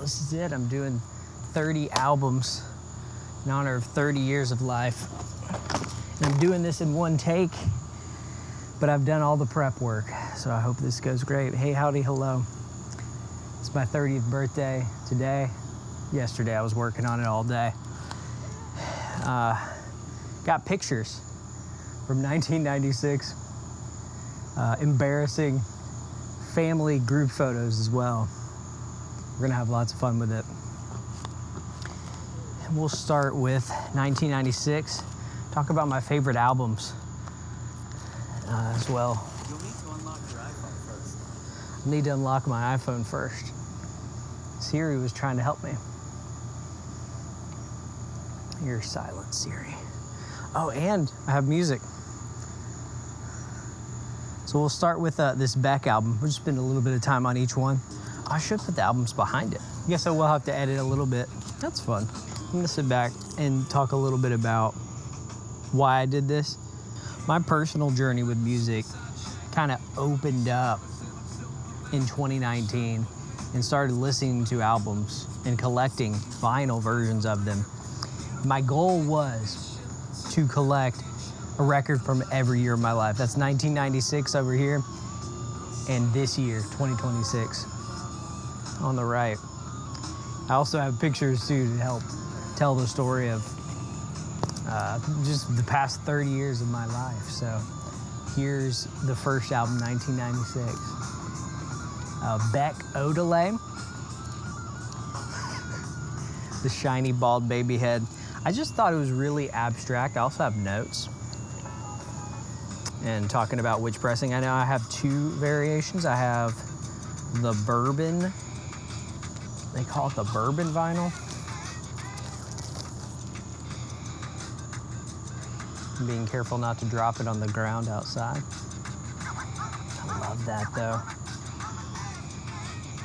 this is it. I'm doing 30 albums in honor of 30 years of life. And I'm doing this in one take, but I've done all the prep work, so I hope this goes great. Hey, howdy, hello. It's my 30th birthday today. Yesterday I was working on it all day. Got pictures from 1996. Embarrassing family group photos as well. We're gonna have lots of fun with it. And we'll start with 1996. Talk about my favorite albums as well. You'll need to unlock your iPhone first. I need to unlock my iPhone first. Siri was trying to help me. You're silent, Siri. Oh, and I have music. So we'll start with this Beck album. We'll just spend a little bit of time on each one. I should put the albums behind it. I guess I will have to edit a little bit. That's fun. I'm gonna sit back and talk a little bit about why I did this. My personal journey with music kind of opened up in 2019 and started listening to albums and collecting vinyl versions of them. My goal was to collect a record from every year of my life. That's 1996 over here, and this year, 2026, on the right. I also have pictures too to help tell the story of just the past 30 years of my life. So here's the first album, 1996. Beck, Odelay. The shiny bald baby head. I just thought it was really abstract. I also have notes. And talking about which pressing, I know I have two variations. I have the bourbon, they call it the bourbon vinyl. I'm being careful not to drop it on the ground outside. I love that though.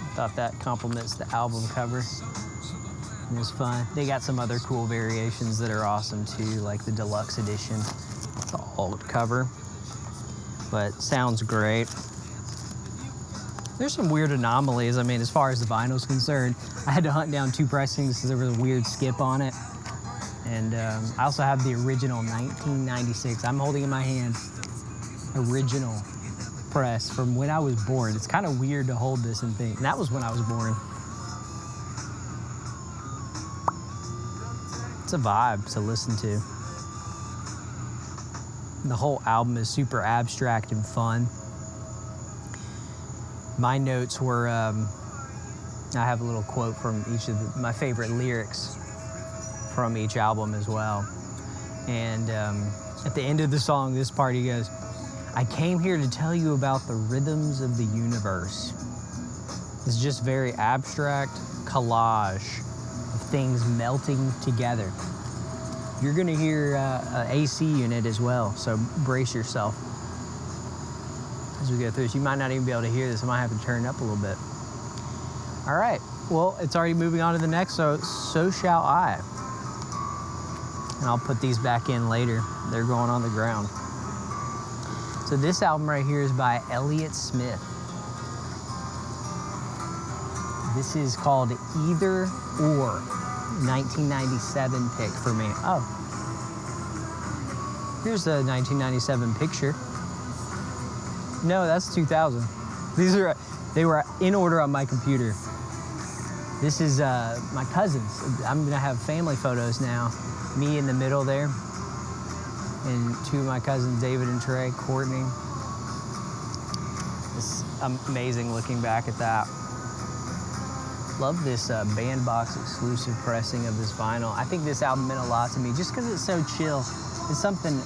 I thought that complements the album cover. It was fun. They got some other cool variations that are awesome too, like the deluxe edition, the alt cover. But sounds great. There's some weird anomalies. I mean, as far as the vinyl's concerned, I had to hunt down two pressings because there was a weird skip on it. And I also have the original 1996. I'm holding in my hand original press from when I was born. It's kind of weird to hold this and think. And that was when I was born. It's a vibe to listen to. The whole album is super abstract and fun. My notes were, I have a little quote from each of my favorite lyrics from each album as well. And at the end of the song, this part, he goes, I came here to tell you about the rhythms of the universe. It's just very abstract collage of things melting together. You're gonna hear an AC unit as well, so brace yourself as we go through this. You might not even be able to hear this. I might have to turn it up a little bit. All right, well, it's already moving on to the next, so shall I. And I'll put these back in later. They're going on the ground. So this album right here is by Elliot Smith. This is called Either or. 1997 pick for me. Oh, here's the 1997 picture. No, that's 2000. They were in order on my computer. This is my cousins. I'm gonna have family photos now. Me in the middle there, and two of my cousins, David and Trey, Courtney. It's amazing looking back at that. Love this Bandbox exclusive pressing of this vinyl. I think this album meant a lot to me just because it's so chill. It's something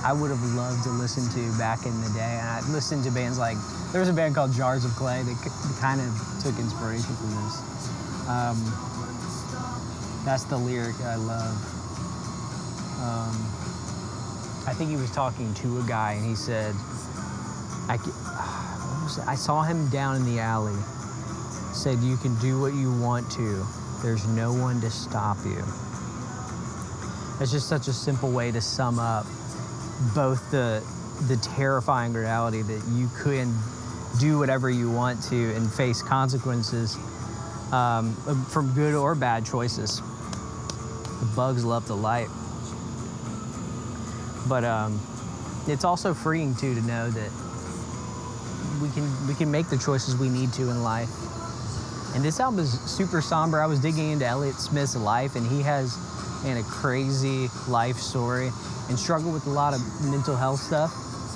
I would have loved to listen to back in the day. And I listened to bands like, there was a band called Jars of Clay that kind of took inspiration from this. That's the lyric I love. I think he was talking to a guy and he said, I saw him down in the alley. Said, you can do what you want to. There's no one to stop you. That's just such a simple way to sum up both the terrifying reality that you can do whatever you want to and face consequences, from good or bad choices. The bugs love the light. But it's also freeing too to know that we can make the choices we need to in life. And this album is super somber. I was digging into Elliot Smith's life, and he has a crazy life story and struggled with a lot of mental health stuff.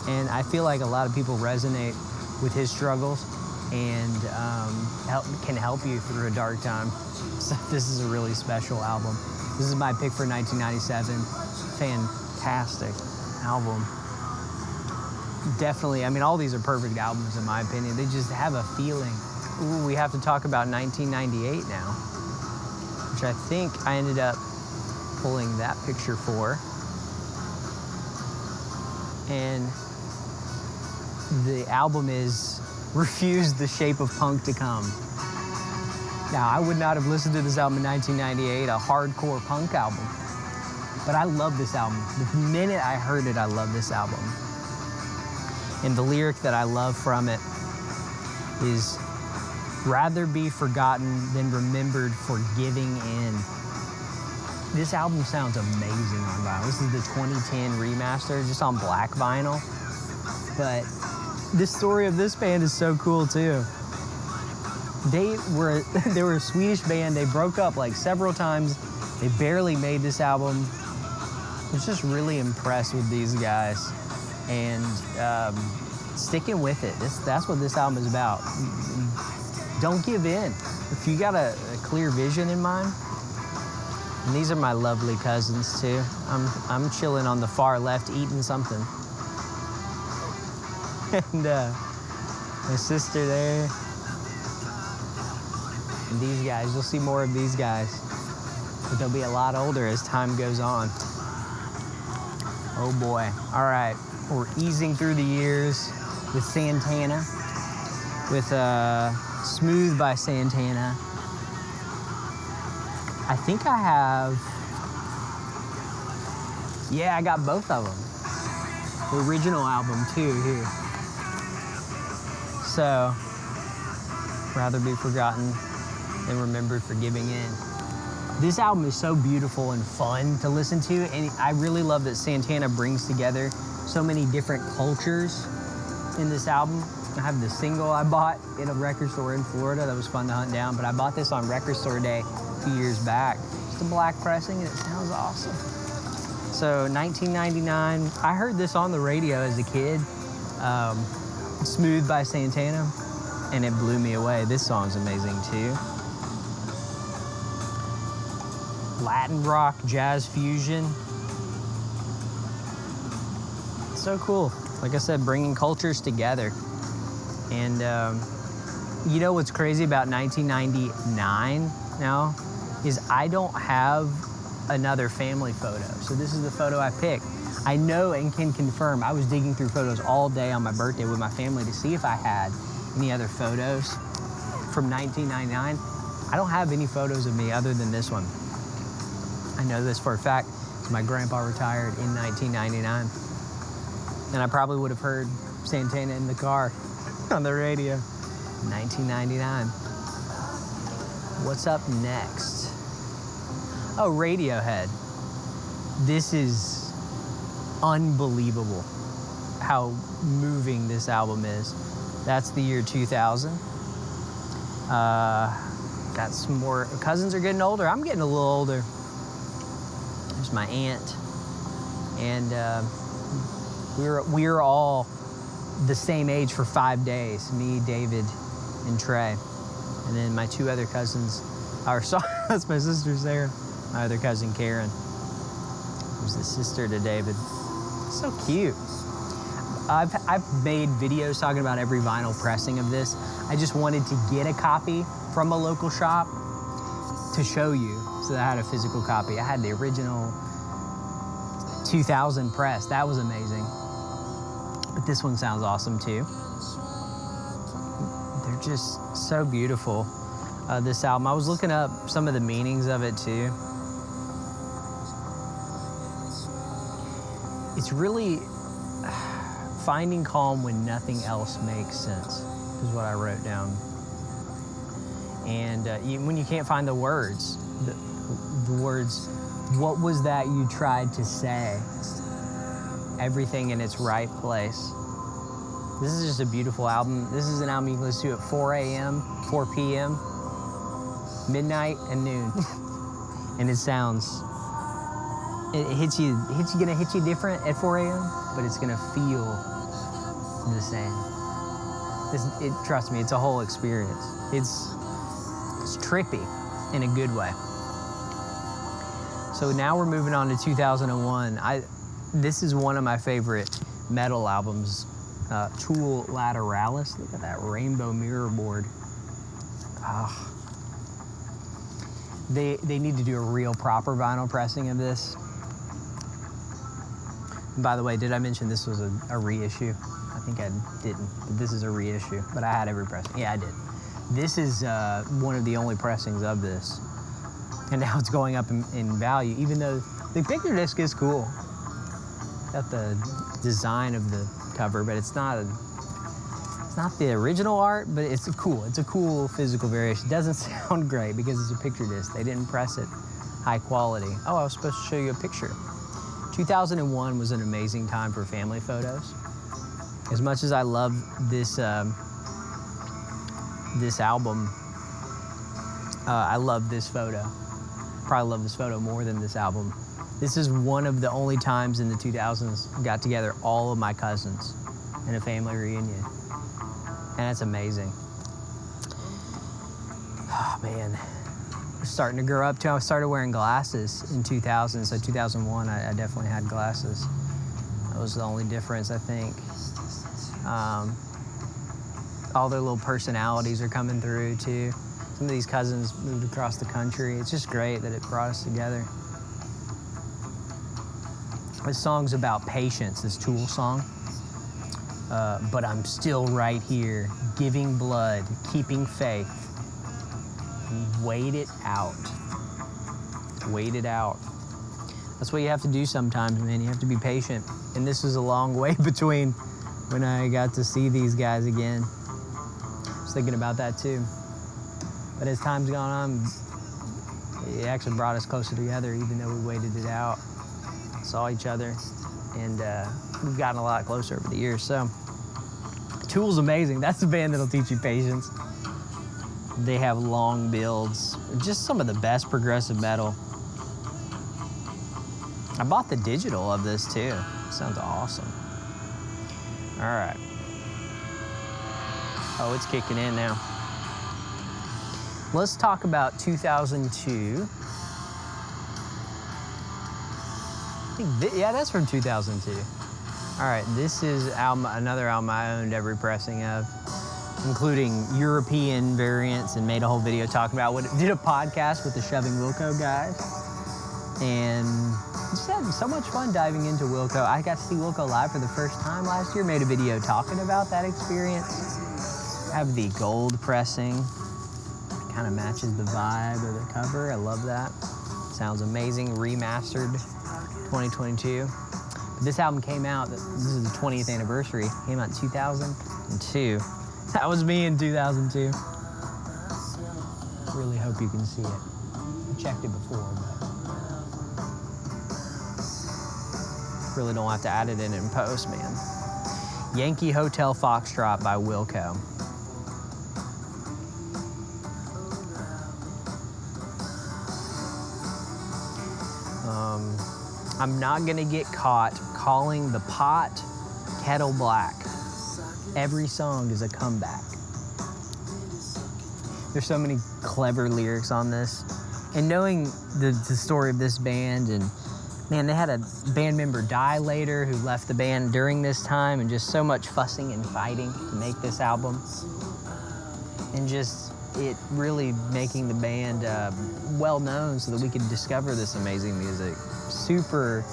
And I feel like a lot of people resonate with his struggles and can help you through a dark time. So this is a really special album. This is my pick for 1997. Fantastic album. Definitely, I mean, all these are perfect albums in my opinion. They just have a feeling. Ooh, we have to talk about 1998 now, which I think I ended up pulling that picture for. And the album is Refuse the Shape of Punk to Come. Now, I would not have listened to this album in 1998, a hardcore punk album, but I love this album. The minute I heard it, I love this album. And the lyric that I love from it is, rather be forgotten than remembered for giving in. This album sounds amazing on vinyl. This is the 2010 remaster, just on black vinyl. But the story of this band is so cool too. They were a Swedish band. They broke up like several times. They barely made this album. I was just really impressed with these guys and sticking with it. That's what this album is about. Don't give in. If you got a clear vision in mind. And these are my lovely cousins too. I'm chilling on the far left eating something. And my sister there. And these guys, you'll see more of these guys. But they'll be a lot older as time goes on. Oh boy. All right, we're easing through the years with Santana, with Smooth by Santana. I think I have, yeah, I got both of them. The original album too here. So, rather be forgotten than remembered for giving in. This album is so beautiful and fun to listen to, and I really love that Santana brings together so many different cultures in this album. I have the single I bought in a record store in Florida that was fun to hunt down, but I bought this on Record Store Day a few years back. Just a black pressing, and it sounds awesome. So 1999, I heard this on the radio as a kid, Smooth by Santana, and it blew me away. This song's amazing too. Latin rock, jazz fusion. So cool. Like I said, bringing cultures together. And you know what's crazy about 1999 now is I don't have another family photo. So this is the photo I picked. I know and can confirm I was digging through photos all day on my birthday with my family to see if I had any other photos from 1999. I don't have any photos of me other than this one. I know this for a fact. My grandpa retired in 1999. And I probably would have heard Santana in the car on the radio. 1999. What's up next? Oh, Radiohead. This is unbelievable how moving this album is. That's the year 2000. Got some more. Cousins are getting older. I'm getting a little older. There's my aunt. And we were all the same age for 5 days. Me, David, and Trey. And then my two other cousins are, that's my sister Sarah. My other cousin Karen, who's the sister to David. So cute. I've made videos talking about every vinyl pressing of this. I just wanted to get a copy from a local shop to show you, so that I had a physical copy. I had the original 2000 press. That was amazing. But this one sounds awesome too. They're just so beautiful. This album, I was looking up some of the meanings of it too. It's really finding calm when nothing else makes sense, is what I wrote down. And when you can't find the words, the words, what was that you tried to say? Everything in its right place. This is just a beautiful album. This is an album you can listen to at 4 a.m., 4 p.m., midnight, and noon. And it sounds, it hits you, gonna hit you different at 4 a.m., but it's gonna feel the same. Trust me, it's a whole experience. It's trippy in a good way. So now we're moving on to 2001. This is one of my favorite metal albums, Tool Lateralus. Look at that rainbow mirror board. Oh. They need to do a real proper vinyl pressing of this. And by the way, did I mention this was a reissue? I think I didn't, but this is a reissue, but I had every pressing. Yeah, I did. This is one of the only pressings of this. And now it's going up in value, even though the picture disc is cool. Got the design of the cover, but it's not the original art, but it's cool. It's a cool physical variation. It doesn't sound great because it's a picture disc. They didn't press it high quality. Oh, I was supposed to show you a picture. 2001 was an amazing time for family photos. As much as I love this this album, I love this photo. Probably love this photo more than this album. This is one of the only times in the 2000s I got together all of my cousins in a family reunion. And that's amazing. Oh man, we're starting to grow up too. I started wearing glasses in 2000, so 2001 I definitely had glasses. That was the only difference, I think. All their little personalities are coming through too. Some of these cousins moved across the country. It's just great that it brought us together. This song's about patience, this Tool song. But I'm still right here, giving blood, keeping faith. Wait it out. Wait it out. That's what you have to do sometimes, man. You have to be patient. And this is a long way between when I got to see these guys again. I was thinking about that too. But as time's gone on, it actually brought us closer together, even though we waited it out, saw each other, and we've gotten a lot closer over the years. So, Tool's amazing. That's the band that'll teach you patience. They have long builds, just some of the best progressive metal. I bought the digital of this too. Sounds awesome. All right. Oh, it's kicking in now. Let's talk about 2002. Yeah, that's from 2002. All right, this is another album I owned every pressing of, including European variants, and made a whole video talking about what. Did a podcast with the Shoving Wilco guys, and just had so much fun diving into Wilco. I got to see Wilco live for the first time last year. Made a video talking about that experience. Have the gold pressing. Kind of matches the vibe of the cover. I love that. Sounds amazing. Remastered 2022. But this album came out, this is the 20th anniversary. Came out in 2002. That was me in 2002. Really hope you can see it. I checked it before, but really don't have to add it in post, man. Yankee Hotel Foxtrot by Wilco. I'm not gonna get caught calling the pot kettle black. Every song is a comeback. There's so many clever lyrics on this. And knowing the story of this band, and man, they had a band member die later who left the band during this time, and just so much fussing and fighting to make this album. And just it really making the band well known so that we could discover this amazing music. Super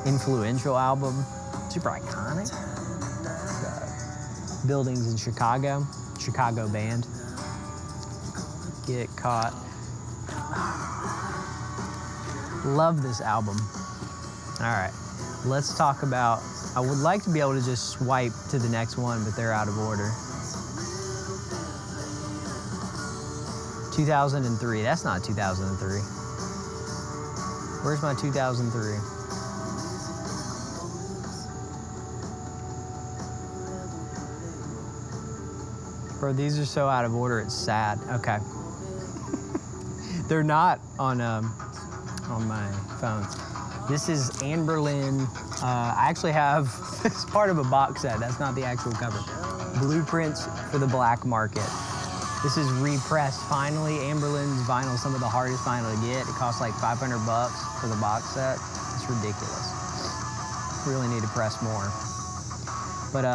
influential album, super iconic. Buildings in Chicago band. Get caught. Love this album. All right, let's talk about, I would like to be able to just swipe to the next one, but they're out of order. 2003. That's not 2003. Where's my 2003? Bro, these are so out of order, it's sad. Okay. They're not on my phone. This is Anberlin. I actually have, it's part of a box set. That's not the actual cover. Blueprints for the Black Market. This is repressed. Finally, Anberlin's vinyl, some of the hardest vinyl to get. It costs like $500 for the box set. It's ridiculous. Really need to press more. But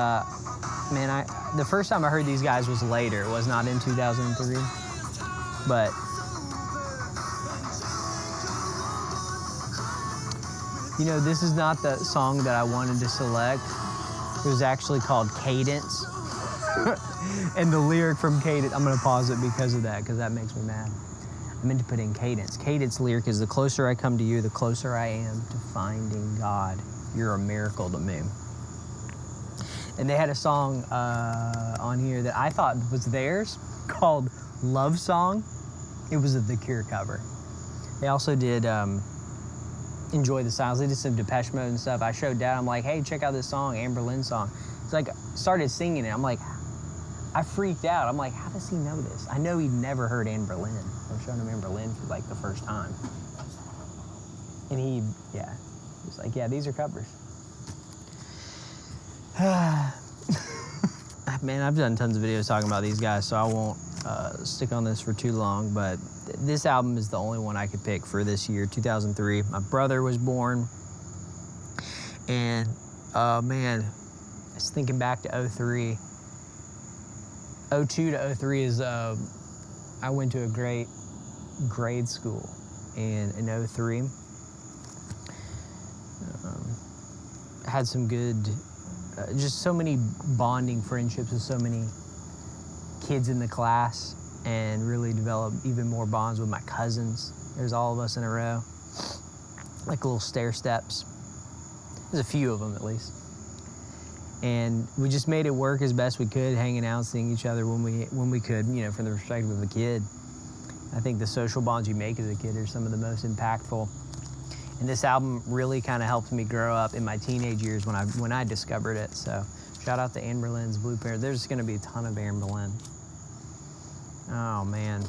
man, the first time I heard these guys was later. It was not in 2003. But you know, this is not the song that I wanted to select. It was actually called Cadence. And the lyric from Cadence, I'm gonna pause it because of that, because that makes me mad. I meant to put in Cadence. Cadence lyric is, the closer I come to you, the closer I am to finding God. You're a miracle to me. And they had a song on here that I thought was theirs called Love Song. It was a The Cure cover. They also did Enjoy the Silence. They did some Depeche Mode and stuff. I showed Dad, I'm like, hey, check out this song, Anberlin song. It's like, started singing it. I'm like, I freaked out. I'm like, how does he know this? I know he'd never heard Anberlin. I was showing him Anberlin for like the first time. And he was like, yeah, these are covers. Man, I've done tons of videos talking about these guys, so I won't stick on this for too long, but this album is the only one I could pick for this year, 2003. My brother was born, and man, I was thinking back to 03. 02 to 03 is, I went to a great grade school, and in 03, had some good, just so many bonding friendships with so many kids in the class, and really developed even more bonds with my cousins. There's all of us in a row, like little stair steps. There's a few of them at least. And we just made it work as best we could, hanging out, seeing each other when we could, you know, from the perspective of a kid. I think the social bonds you make as a kid are some of the most impactful. And this album really kind of helped me grow up in my teenage years when I discovered it. So shout out to Anberlin's Blueprint. There's going to be a ton of Anberlin. Oh man,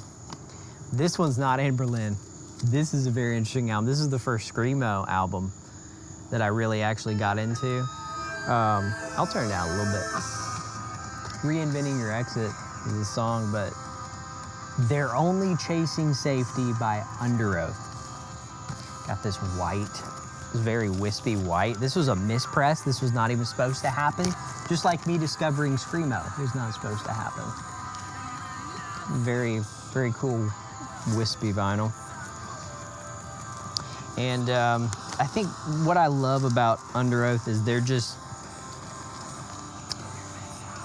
this one's not Anberlin. This is a very interesting album. This is the first Screamo album that I really actually got into. I'll turn it down a little bit. Reinventing Your Exit is a song, but They're Only Chasing Safety by Underoath. Got this white, this very wispy white. This was a mispress. This was not even supposed to happen. Just like me discovering Screamo, it was not supposed to happen. Very, very cool wispy vinyl. And I think what I love about Underoath is they're just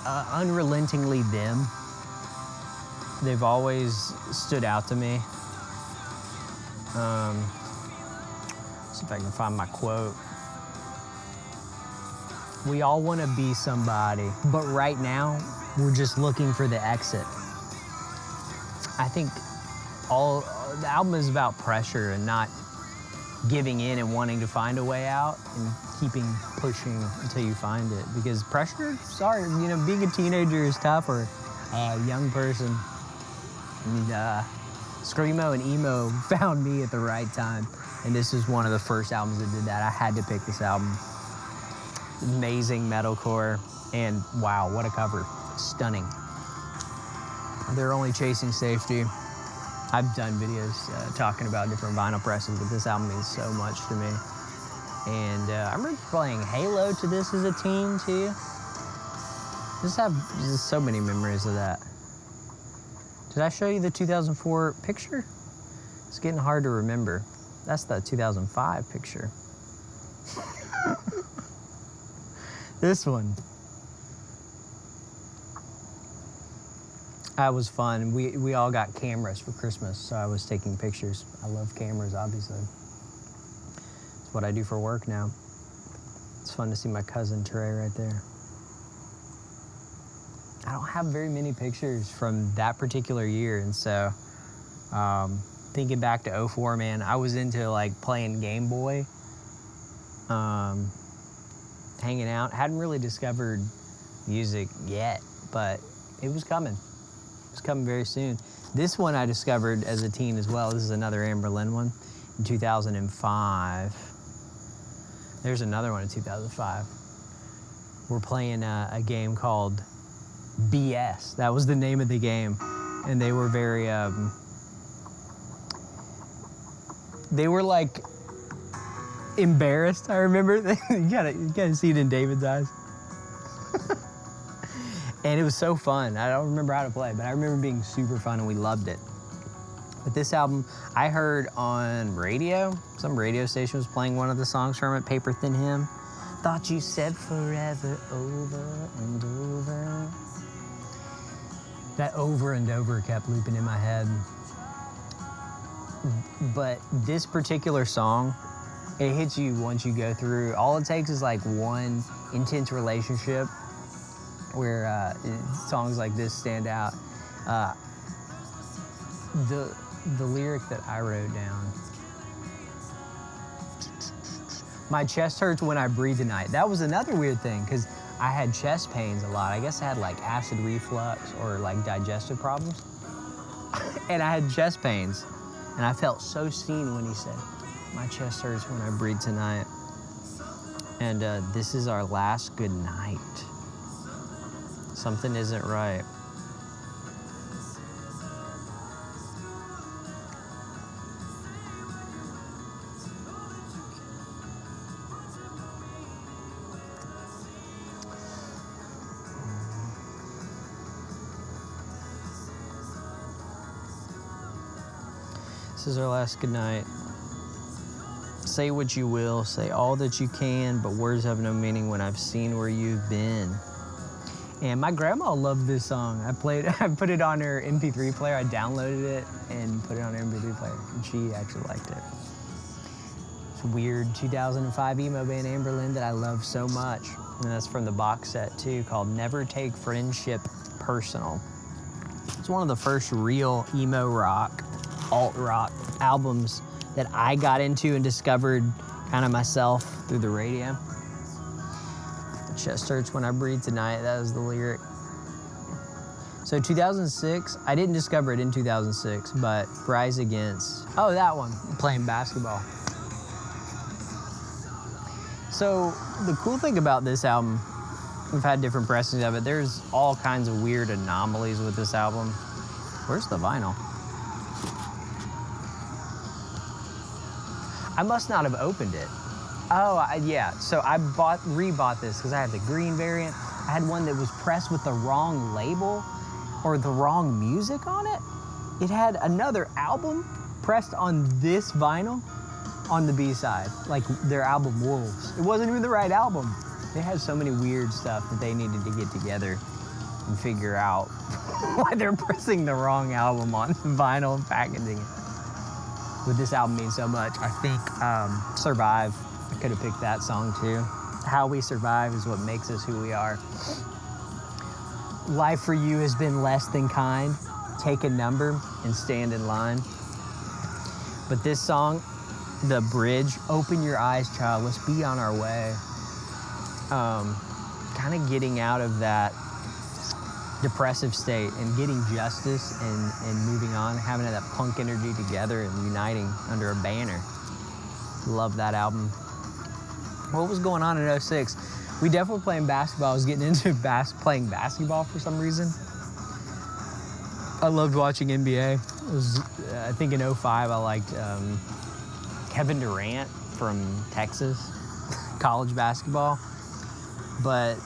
unrelentingly them. They've always stood out to me. See if I can find my quote. We all want to be somebody, but right now we're just looking for the exit. I think the album is about pressure and not giving in and wanting to find a way out and keeping pushing until you find it. Because pressure, sorry, you know, being a teenager is tough, or a young person. And Screamo and emo found me at the right time. And this is one of the first albums that did that. I had to pick this album. Amazing metalcore, and wow, what a cover. Stunning. They're Only Chasing Safety. I've done videos talking about different vinyl presses, but this album means so much to me. And I remember playing Halo to this as a teen too. Just have so many memories of that. Did I show you the 2004 picture? It's getting hard to remember. That's the 2005 picture. This one. That was fun. We all got cameras for Christmas, so I was taking pictures. I love cameras, obviously. It's what I do for work now. It's fun to see my cousin Trey right there. I don't have very many pictures from that particular year, and so Thinking back to 04, man, I was into like playing Game Boy, hanging out. Hadn't really discovered music yet, but it was coming. It was coming very soon. This one I discovered as a teen as well. This is another Anberlin one in 2005. There's another one in 2005. We're playing a game called BS. That was the name of the game. And they were very, they were like embarrassed, I remember. you gotta see it in David's eyes. And it was so fun. I don't remember how to play, but I remember being super fun and we loved it. But this album, I heard on radio. Some radio station was playing one of the songs from it, Paper Thin Hymn. Thought you said forever, over and over. That over and over kept looping in my head. But this particular song, it hits you once you go through. All it takes is like one intense relationship where songs like this stand out. The lyric that I wrote down, my chest hurts when I breathe tonight. That was another weird thing because I had chest pains a lot. I guess I had like acid reflux or like digestive problems. And I had chest pains. And I felt so seen when he said, my chest hurts when I breathe tonight. And this is our last good night. Something isn't right. This is our last good night. Say what you will, say all that you can, but words have no meaning when I've seen where you've been. And my grandma loved this song. I put it on her MP3 player. I downloaded it and put it on her MP3 player, and she actually liked it. It's a weird 2005 emo band Anberlin that I love so much. And that's from the box set too, called Never Take Friendship Personal. It's one of the first real emo rock, alt rock albums that I got into and discovered kind of myself through the radio. Chest hurts when I breathe tonight, that was the lyric. So 2006, I didn't discover it in 2006, but Rise Against, oh, that one, playing basketball. So the cool thing about this album, we've had different pressings of it. There's all kinds of weird anomalies with this album. Where's the vinyl? I must not have opened it. Oh, yeah, so I rebought this because I had the green variant. I had one that was pressed with the wrong label or the wrong music on it. It had another album pressed on this vinyl on the B-side, like their album Wolves. It wasn't even the right album. They had so many weird stuff that they needed to get together and figure out why they're pressing the wrong album on vinyl and packaging it. But this album means so much. I think Survive, I could have picked that song too. How we survive is what makes us who we are. Life for you has been less than kind. Take a number and stand in line. But this song, the bridge, open your eyes, child, let's be on our way. Kind of getting out of that depressive state and getting justice and moving on, having that punk energy together and uniting under a banner. Love that album. What was going on in 06? We definitely playing basketball. I was getting into playing basketball for some reason. I loved watching NBA. It was, I think in 05 I liked Kevin Durant from Texas, college basketball. But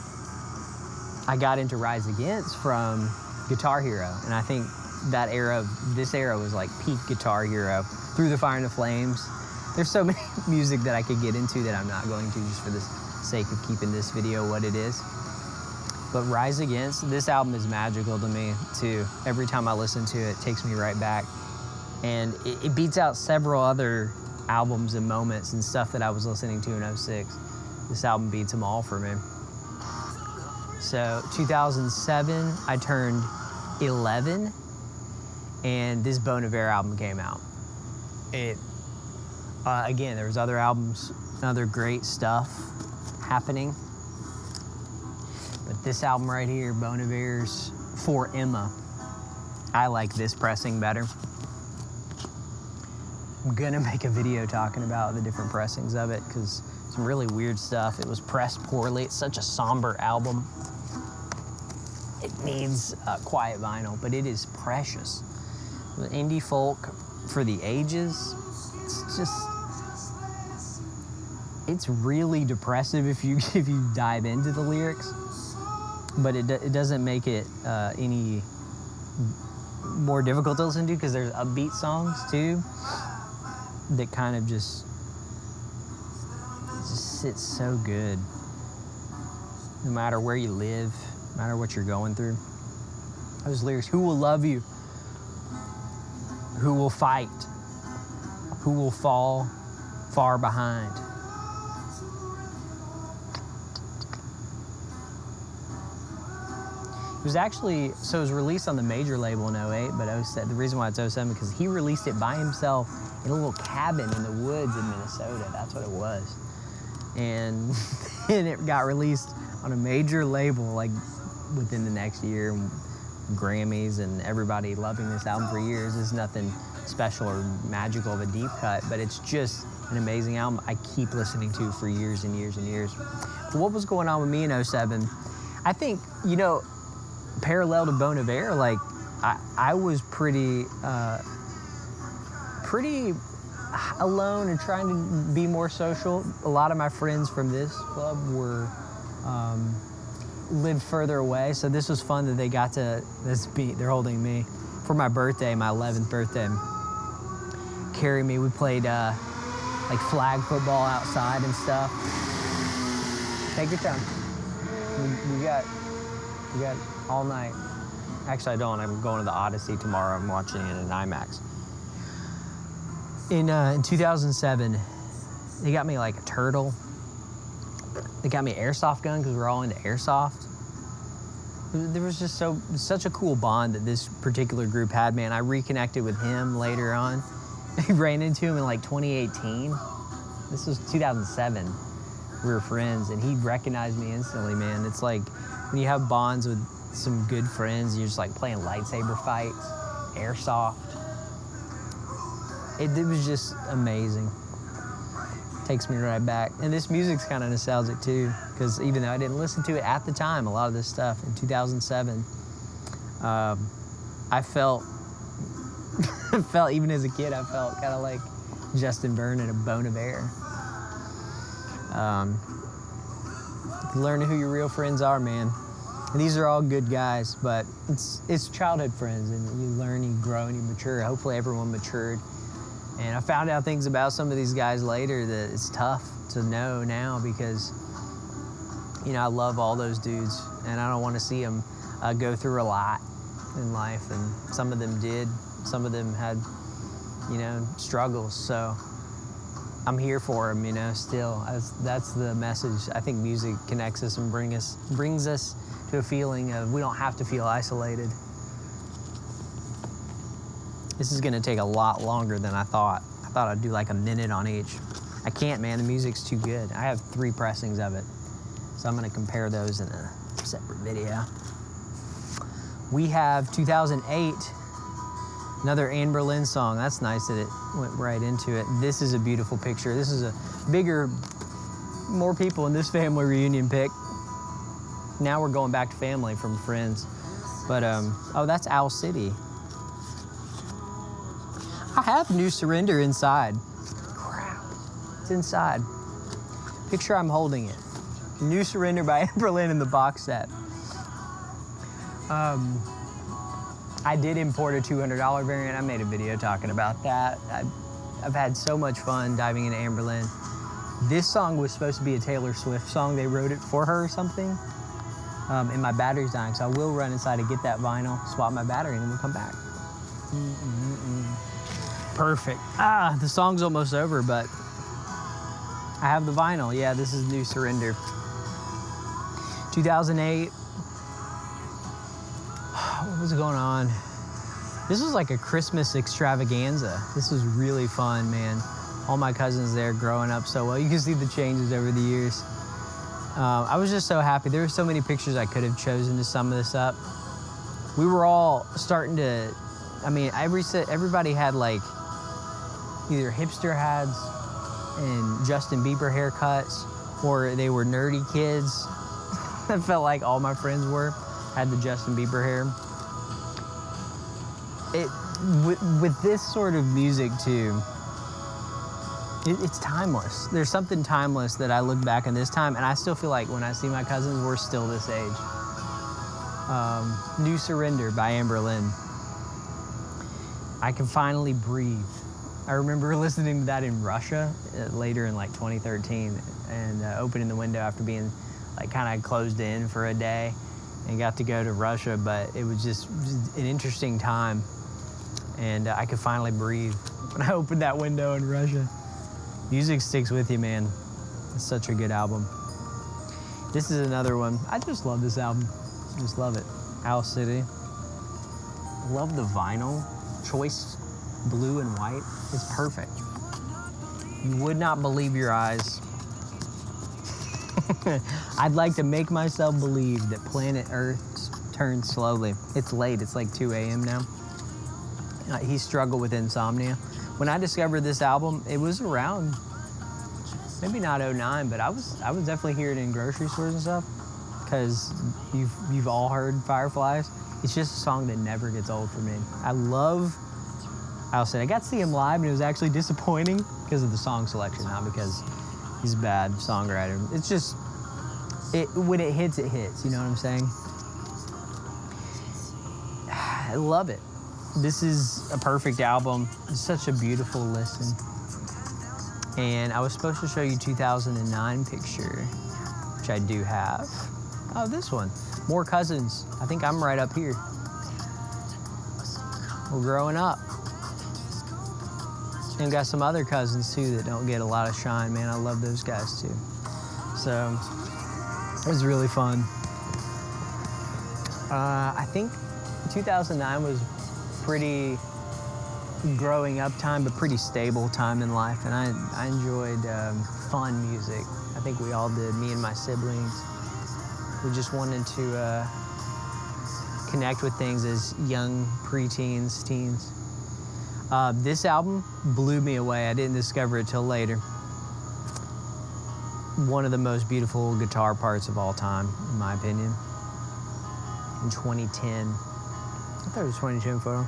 I got into Rise Against from Guitar Hero. And I think this era was like peak Guitar Hero. Through the Fire and the Flames. There's so many music that I could get into that I'm not going to just for the sake of keeping this video what it is. But Rise Against, this album is magical to me too. Every time I listen to it, it takes me right back. And it beats out several other albums and moments and stuff that I was listening to in 06. This album beats them all for me. So 2007, I turned 11. and this Bon Iver album came out. Again, there was other albums, other great stuff happening, but this album right here, Bon Iver's For Emma, I like this pressing better. I'm gonna make a video talking about the different pressings of it because some really weird stuff. It was pressed poorly. It's such a somber album. It needs quiet vinyl, but it is precious. Indie folk for the ages. It's really depressive if you dive into the lyrics, but it doesn't make it any more difficult to listen to because there's upbeat songs too that kind of just sits so good. No matter where you live, no matter what you're going through. Those lyrics, who will love you? Who will fight? Who will fall far behind? It was actually, so it was released on the major label in 08, but the reason why it's 07 because he released it by himself in a little cabin in the woods in Minnesota. That's what it was. And then it got released on a major label like within the next year. Grammys and everybody loving this album for years. It's nothing special or magical of a deep cut, but it's just an amazing album I keep listening to for years and years and years. What was going on with me in 07? I think, parallel to Bon Iver, like I was pretty alone and trying to be more social. A lot of my friends from this club lived further away, so this was fun that they got to they're holding me for my birthday, my 11th birthday. Carry me. We played like flag football outside and stuff. Take your time. We got all night. Actually, I don't. I'm going to the Odyssey tomorrow. I'm watching it in IMAX. In 2007, they got me like a turtle. They got me an airsoft gun because we're all into airsoft. There was just such a cool bond that this particular group had, man. I reconnected with him later on. I ran into him in like 2018. This was 2007. We were friends, and he recognized me instantly, man. It's like when you have bonds with some good friends, you're just like playing lightsaber fights, airsoft. It was just amazing. Takes me right back. And this music's kind of nostalgic too, because even though I didn't listen to it at the time, a lot of this stuff in 2007, I felt even as a kid, I felt kind of like Justin Byrne and a Bon Iver. Learning who your real friends are, man. And these are all good guys, but it's childhood friends, and you learn, you grow, and you mature. Hopefully everyone matured. And I found out things about some of these guys later that it's tough to know now because, I love all those dudes, and I don't want to see them go through a lot in life. And some of them did. Some of them had, struggles. So I'm here for them, still. That's the message. I think music connects us and brings us to a feeling of we don't have to feel isolated. This is gonna take a lot longer than I thought. I thought I'd do like a minute on each. I can't, man, the music's too good. I have 3 pressings of it. So I'm gonna compare those in a separate video. We have 2008, another Anberlin song. That's nice that it went right into it. This is a beautiful picture. This is a more people in this family reunion pic. Now we're going back to family from friends. But, oh, that's Owl City. I have New Surrender inside. Crap, it's inside. Picture I'm holding it. New Surrender by Anberlin in the box set. I did import a $200 variant. I made a video talking about that. I've had so much fun diving into Anberlin. This song was supposed to be a Taylor Swift song. They wrote it for her or something. And my battery's dying, so I will run inside to get that vinyl, swap my battery, and then we'll come back. Perfect. The song's almost over, but I have the vinyl. Yeah, this is New Surrender. 2008. What was going on? This was like a Christmas extravaganza. This was really fun, man. All my cousins there growing up so well. You can see the changes over the years. I was just so happy. There were so many pictures I could have chosen to sum this up. We were all starting to, I mean, everybody had like either hipster hats and Justin Bieber haircuts, or they were nerdy kids. I felt like all my friends had the Justin Bieber hair. With this sort of music too, it's timeless. There's something timeless that I look back in this time, and I still feel like when I see my cousins, we're still this age. New Surrender by Anberlin. I Can Finally Breathe. I remember listening to that in Russia later in like 2013, and opening the window after being like kind of closed in for a day, and got to go to Russia, but it was just an interesting time. And I could finally breathe when I opened that window in Russia. Music sticks with you, man. It's such a good album. This is another one. I just love this album. I just love it. Owl City. Love the vinyl. Choice blue and white. It's perfect. You would not believe your eyes. I'd like to make myself believe that planet Earth turns slowly. It's late. It's like 2 a.m. now. He struggled with insomnia. When I discovered this album, it was around, maybe not 09, but I was definitely hearing it in grocery stores and stuff, because you've all heard Fireflies. It's just a song that never gets old for me. I love Owl City. I got to see him live, and it was actually disappointing because of the song selection, not because he's a bad songwriter. It's just, when it hits, you know what I'm saying? I love it. This is a perfect album. It's such a beautiful listen. And I was supposed to show you 2009 picture, which I do have. Oh, this one. More cousins. I think I'm right up here. We're growing up. And got some other cousins too that don't get a lot of shine, man. I love those guys too. So it was really fun. I think 2009 was pretty growing up time, but pretty stable time in life, and I enjoyed fun music. I think we all did, me and my siblings. We just wanted to connect with things as young preteens, teens. This album blew me away. I didn't discover it till later. One of the most beautiful guitar parts of all time, in my opinion. In 2010. I thought it was 2010 photo.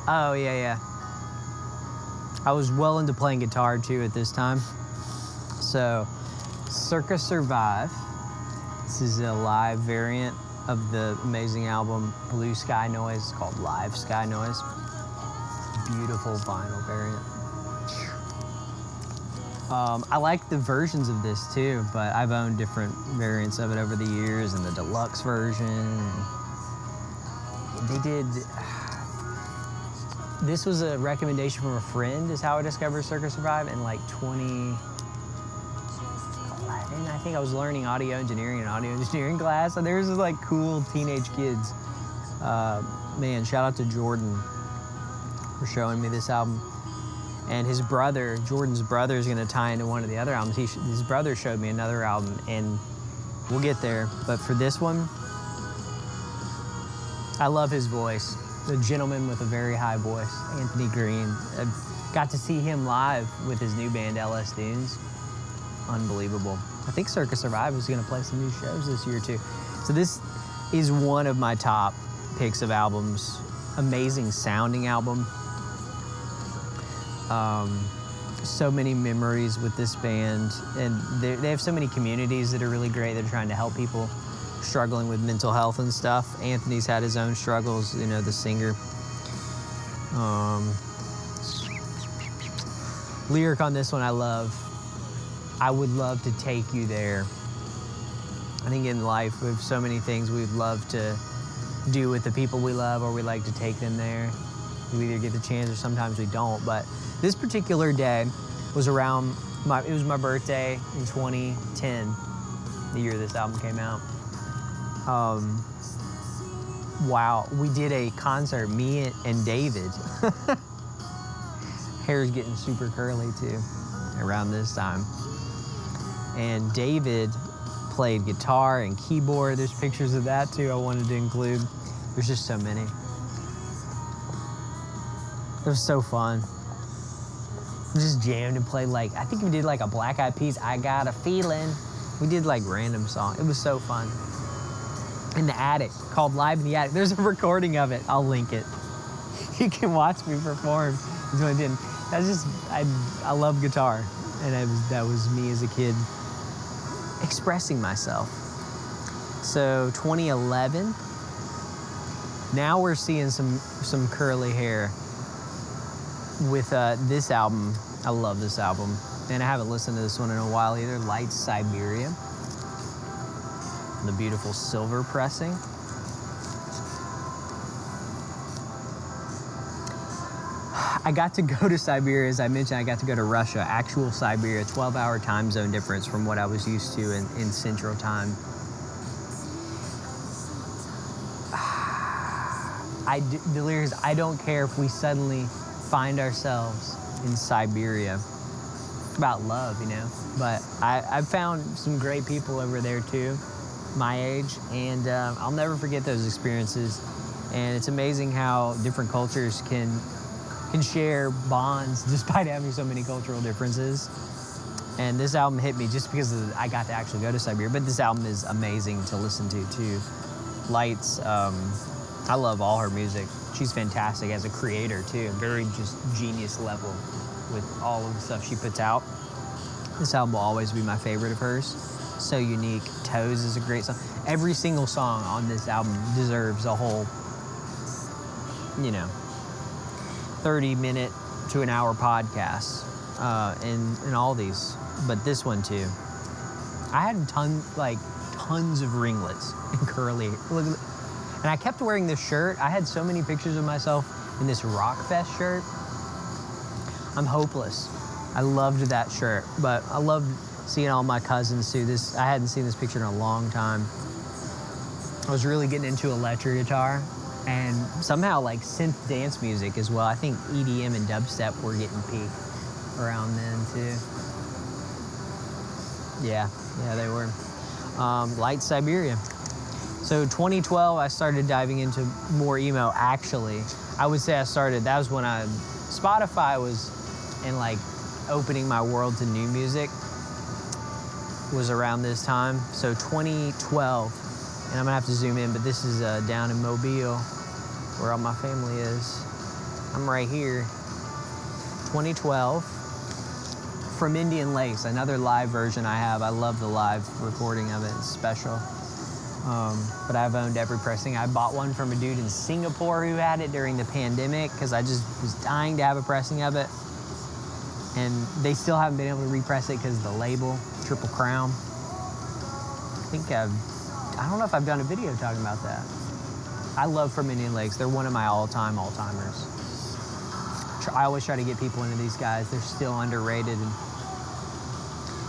Oh, yeah. I was well into playing guitar, too, at this time. So, Circa Survive. This is a live variant of the amazing album Blue Sky Noise. It's called Live Sky Noise. Beautiful vinyl variant. I like the versions of this, too, but I've owned different variants of it over the years, and the deluxe version. They did, this was a recommendation from a friend, is how I discovered Circa Survive in like 2011. I think I was learning audio engineering in an audio engineering class, and there was like cool teenage kids. Man, shout out to Jordan for showing me this album. And his brother, Jordan's brother, is gonna tie into one of the other albums. His brother showed me another album, and we'll get there. But for this one, I love his voice. The gentleman with a very high voice, Anthony Green. I got to see him live with his new band, LS Dunes. Unbelievable. I think Circa Survive is gonna play some new shows this year too. So this is one of my top picks of albums. Amazing sounding album. So many memories with this band, and they have so many communities that are really great. They're trying to help people struggling with mental health and stuff. Anthony's had his own struggles, you know, the singer. Lyric on this one I love. I would love to take you there. I think in life we have so many things we'd love to do with the people we love, or we like to take them there. We either get the chance or sometimes we don't. But this particular day was around it was my birthday in 2010, the year this album came out. wow, we did a concert, me and David. Hair's getting super curly too around this time. And David played guitar and keyboard. There's pictures of that too I wanted to include. There's just so many. It was so fun. We just jammed and played like, I think we did like a Black Eyed Peas, I Got a Feeling. We did like random song. It was so fun. In the attic, called Live in the Attic. There's a recording of it. I'll link it. You can watch me perform. That's what I did. That's just, I love guitar. And that was me as a kid expressing myself. So 2011, now we're seeing some curly hair with this album. I love this album. And I haven't listened to this one in a while either. Light Siberia. The beautiful silver pressing. I got to go to Siberia, as I mentioned, I got to go to Russia, actual Siberia, 12-hour time zone difference from what I was used to in Central Time. The lyrics, I don't care if we suddenly find ourselves in Siberia. It's about love, you know? But I've found some great people over there too, my age, and I'll never forget those experiences. And it's amazing how different cultures can share bonds despite having so many cultural differences. And this album hit me just because I got to actually go to Siberia. But this album is amazing to listen to too. Lights, I love all her music. She's fantastic as a creator too. Very just genius level with all of the stuff she puts out. This album will always be my favorite of hers. So unique. Toes is a great song. Every single song on this album deserves a whole, 30-minute to an hour podcast in all these. But this one too. I had tons of ringlets and curly. And I kept wearing this shirt. I had so many pictures of myself in this Rockfest shirt. I'm hopeless. I loved that shirt, but I loved seeing all my cousins do this. I hadn't seen this picture in a long time. I was really getting into electric guitar and somehow like synth dance music as well. I think EDM and dubstep were getting peak around then too. Yeah, they were. Light Siberia. So 2012, I started diving into more emo, actually. I would say that was when Spotify was in like opening my world to new music, was around this time. So 2012, and I'm gonna have to zoom in, but this is down in Mobile, where all my family is. I'm right here. 2012, From Indian Lakes, another live version I have. I love the live recording of it, it's special. But I've owned every pressing. I bought one from a dude in Singapore who had it during the pandemic because I just was dying to have a pressing of it. And they still haven't been able to repress it because of the label, Triple Crown. I don't know if I've done a video talking about that. I love From Indian Lakes. They're one of my all-timers. I always try to get people into these guys. They're still underrated. And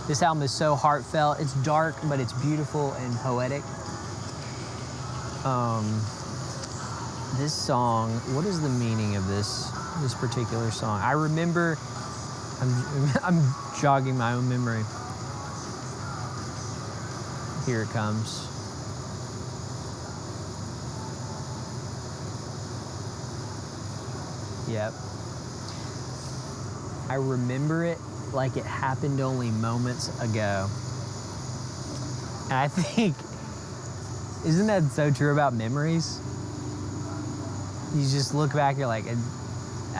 this album is so heartfelt. It's dark, but it's beautiful and poetic. This song, what is the meaning of this particular song? I remember, I'm jogging my own memory. Here it comes. Yep. I remember it like it happened only moments ago. And I think, isn't that so true about memories? You just look back, you're like, it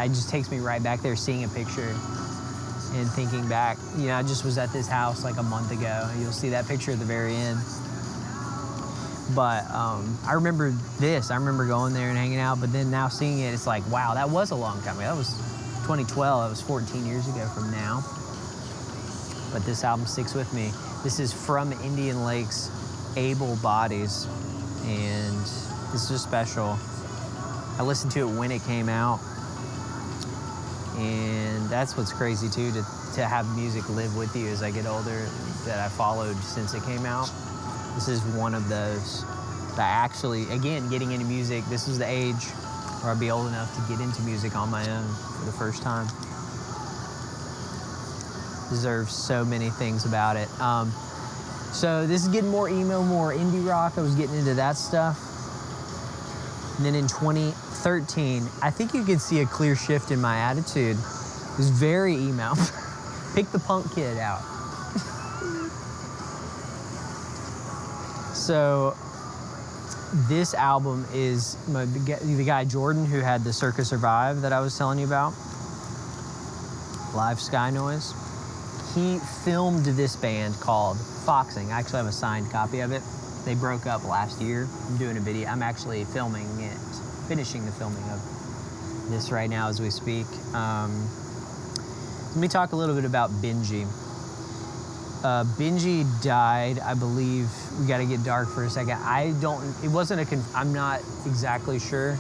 just takes me right back there, seeing a picture and thinking back. I just was at this house like a month ago. You'll see that picture at the very end. But I remember this. I remember going there and hanging out, but then now seeing it, it's like, wow, that was a long time ago. That was 2012. That was 14 years ago from now. But this album sticks with me. This is From Indian Lakes, Able Bodies, and this is special. I listened to it when it came out, and that's what's crazy too, to have music live with you as I get older that I followed since it came out. This is one of those. But I actually, again, getting into music, this is the age where I'd be old enough to get into music on my own for the first time. Deserves so many things about it. So this is getting more emo, more indie rock. I was getting into that stuff. And then in 2013, I think you could see a clear shift in my attitude. It was very emo. Pick the punk kid out. So this album is the guy Jordan who had the Circa Survive that I was telling you about. Live Sky Noise. He filmed this band called Foxing. I actually have a signed copy of it. They broke up last year. I'm doing a video. I'm actually filming it, finishing the filming of this right now as we speak. Let me talk a little bit about Benji. Benji died, I believe. We got to get dark for a second. I'm not exactly sure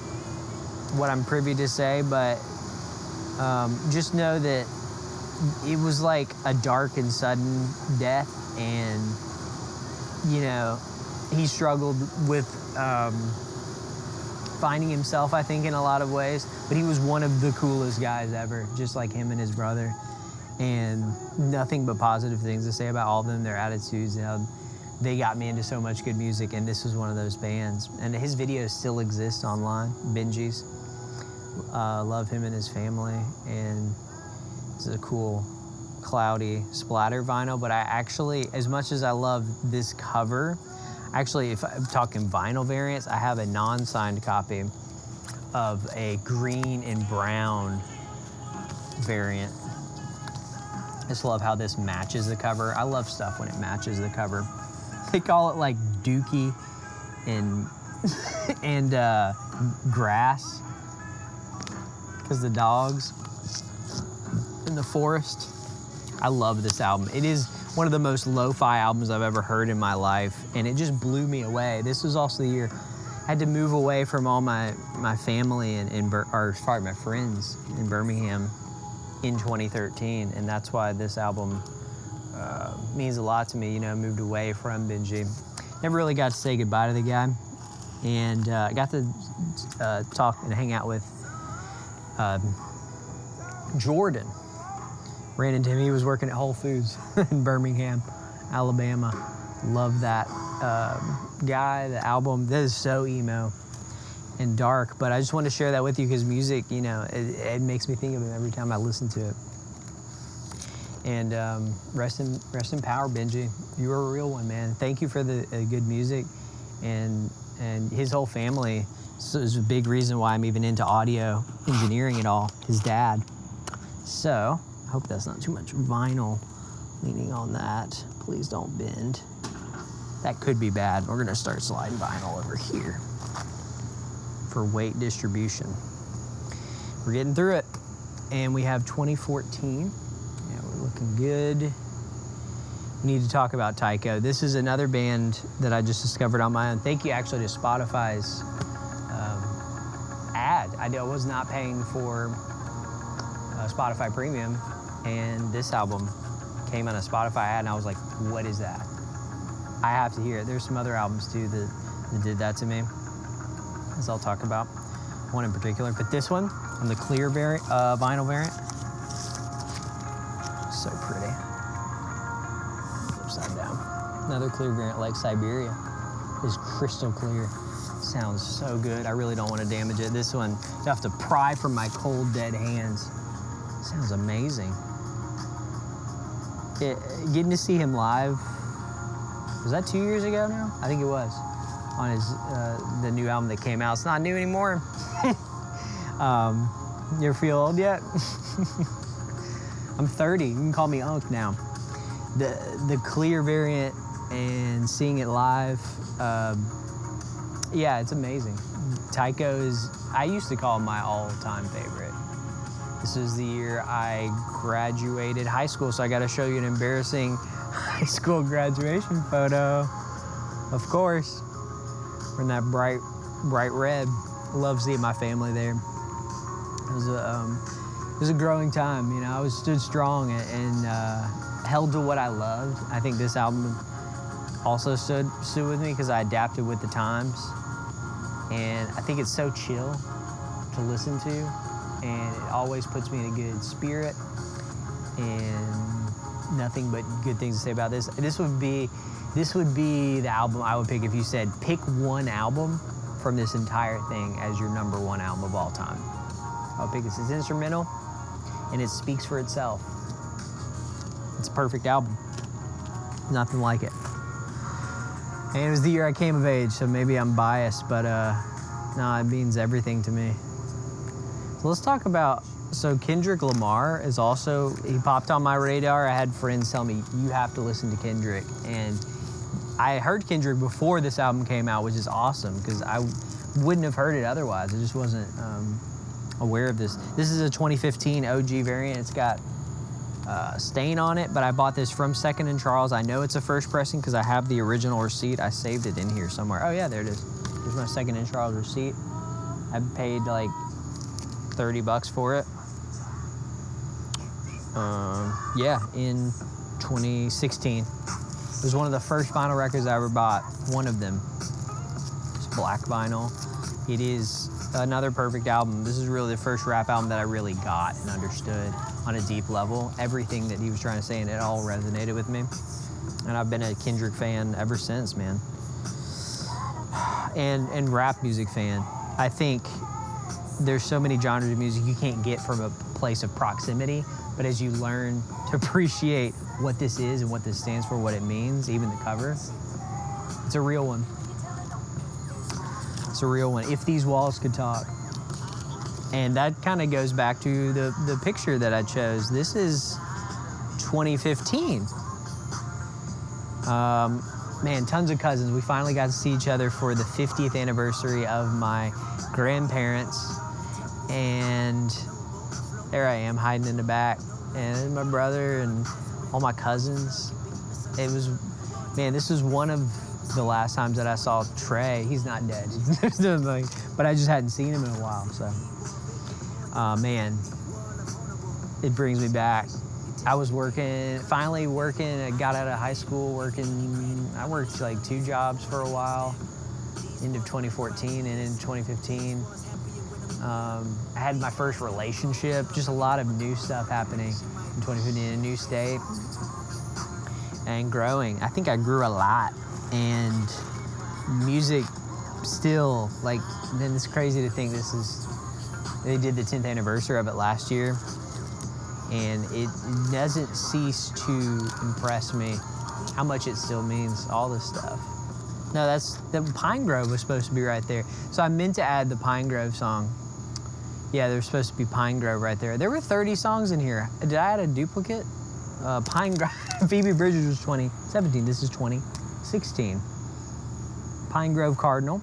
what I'm privy to say, but just know that it was like a dark and sudden death, and you know, he struggled with finding himself, I think, in a lot of ways, but he was one of the coolest guys ever, just like him and his brother, and nothing but positive things to say about all of them, their attitudes, and how they got me into so much good music, and this was one of those bands. And his videos still exist online, Benji's. Love him and his family, and it's a cool, cloudy splatter vinyl, but I actually, as much as I love this cover, actually, if I'm talking vinyl variants, I have a non-signed copy of a green and brown variant. I just love how this matches the cover. I love stuff when it matches the cover. They call it like Dookie and grass, because the dogs in the forest. I love this album. It is one of the most lo-fi albums I've ever heard in my life, and it just blew me away. This was also the year I had to move away from all my family or my friends in Birmingham in 2013, and that's why this album means a lot to me. You know, I moved away from Benji. Never really got to say goodbye to the guy, and I got to talk and hang out with Jordan. Ran into him. He was working at Whole Foods in Birmingham, Alabama. Love that guy, the album. That is so emo and dark, but I just want to share that with you because music, you know, it makes me think of him every time I listen to it. And rest in power, Benji. You were a real one, man. Thank you for the good music, and his whole family. So it's a big reason why I'm even into audio engineering at all. His dad. So I hope that's not too much vinyl leaning on that. Please don't bend. That could be bad. We're gonna start sliding vinyl over here for weight distribution. We're getting through it. And we have 2014. Yeah, we're looking good. We need to talk about Tycho. This is another band that I just discovered on my own. Thank you actually to Spotify's ad. I was not paying for Spotify Premium, and this album came on a Spotify ad, and I was like, what is that? I have to hear it. There's some other albums too that did that to me, as I'll talk about. One in particular, but this one on the clear vinyl variant, so pretty. Upside down. Another clear variant like Siberia is crystal clear. Sounds so good. I really don't want to damage it. This one, you have to pry from my cold, dead hands. Sounds amazing. Getting to see him live, was that 2 years ago now? I think it was, on his the new album that came out. It's not new anymore. You ever feel old yet? I'm 30. You can call me Unc now. The clear variant and seeing it live, yeah, it's amazing. Tycho is, I used to call him my all-time favorite. This is the year I graduated high school, so I got to show you an embarrassing high school graduation photo. Of course, we're in that bright red. Love seeing my family there. It was a growing time, you know. I stood strong and held to what I loved. I think this album also stood with me because I adapted with the times. And I think it's so chill to listen to, and it always puts me in a good spirit, and nothing but good things to say about this. This would be the album I would pick if you said pick one album from this entire thing as your number one album of all time. I would pick this. It's instrumental, and it speaks for itself. It's a perfect album. Nothing like it. And it was the year I came of age, so maybe I'm biased, but no, it means everything to me. So let's talk about, so Kendrick Lamar is also, he popped on my radar. I had friends tell me, you have to listen to Kendrick. And I heard Kendrick before this album came out, which is awesome, because I wouldn't have heard it otherwise. I just wasn't aware of this. This is a 2015 OG variant. It's got stain on it, but I bought this from Second and Charles. I know it's a first pressing because I have the original receipt. I saved it in here somewhere. Oh yeah, there it is. Here's my Second and Charles receipt. I paid like $30 for it. Yeah, in 2016. It was one of the first vinyl records I ever bought. One of them. It's black vinyl. It is another perfect album. This is really the first rap album that I really got and understood on a deep level. Everything that he was trying to say, and it all resonated with me. And I've been a Kendrick fan ever since, man. And rap music fan. I think there's so many genres of music you can't get from a place of proximity, but as you learn to appreciate what this is and what this stands for, what it means, even the cover, it's a real one. It's a real one. If These Walls Could Talk. And that kind of goes back to the picture that I chose. This is 2015. Man, tons of cousins. We finally got to see each other for the 50th anniversary of my grandparents. And there I am hiding in the back. And my brother and all my cousins. It was, man, this was one of the last times that I saw Trey. He's not dead. But I just hadn't seen him in a while, so. Man, it brings me back. I was finally working, I got out of high school I worked like 2 jobs for a while, end of 2014 and in 2015. I had my first relationship, just a lot of new stuff happening in 2015 in a new state and growing. I think I grew a lot, and music still, like, then it's crazy to think they did the 10th anniversary of it last year, and it doesn't cease to impress me how much it still means, all this stuff. No, the Pinegrove was supposed to be right there. So I meant to add the Pinegrove song. Yeah, there's supposed to be Pinegrove right there. There were 30 songs in here. Did I add a duplicate? Pinegrove, Phoebe Bridges was 2017. This is 2016. Pinegrove Cardinal.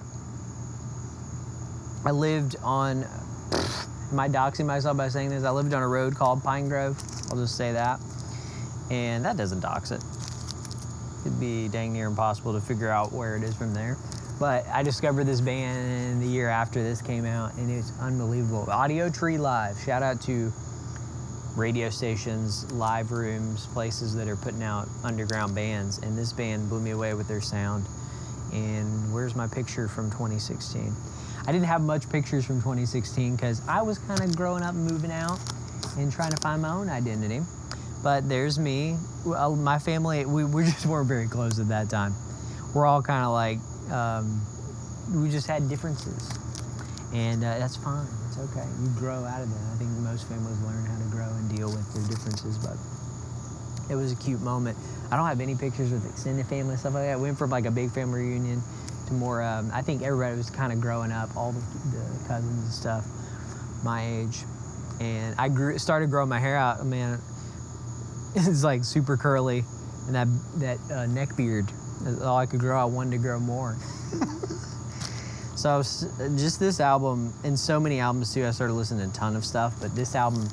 I lived on, am I doxing myself by saying this? I lived on a road called Pinegrove. I'll just say that. And that doesn't dox it. It'd be dang near impossible to figure out where it is from there. But I discovered this band the year after this came out, and it's unbelievable. Audio Tree Live. Shout out to radio stations, live rooms, places that are putting out underground bands. And this band blew me away with their sound. And where's my picture from 2016? I didn't have much pictures from 2016 because I was kind of growing up and moving out and trying to find my own identity. But there's me. Well, my family, we just weren't very close at that time. We're all kind of like, we just had differences. And that's fine. It's okay. You grow out of that. I think most families learn how to grow and deal with their differences. But it was a cute moment. I don't have any pictures with extended family and stuff like that. We went from like a big family reunion to more, I think everybody was kind of growing up, all the cousins and stuff, my age. And I started growing my hair out, man. It's like super curly, and that neck beard. All I could grow, I wanted to grow more. So just this album, and so many albums too, I started listening to a ton of stuff, but this album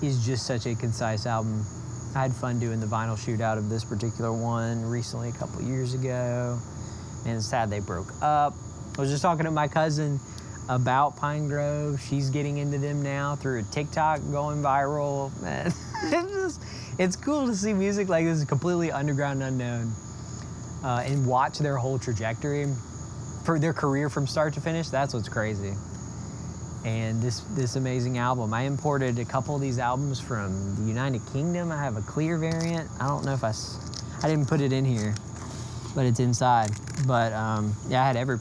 is just such a concise album. I had fun doing the vinyl shootout of this particular one recently, a couple years ago, and it's sad they broke up. I was just talking to my cousin about Pinegrove. She's getting into them now through a TikTok going viral. Man, it's cool to see music like this, completely underground, unknown, and watch their whole trajectory for their career from start to finish. That's what's crazy. And this amazing album. I imported a couple of these albums from the United Kingdom. I have a clear variant. I don't know if I didn't put it in here, but it's inside. But yeah, I had every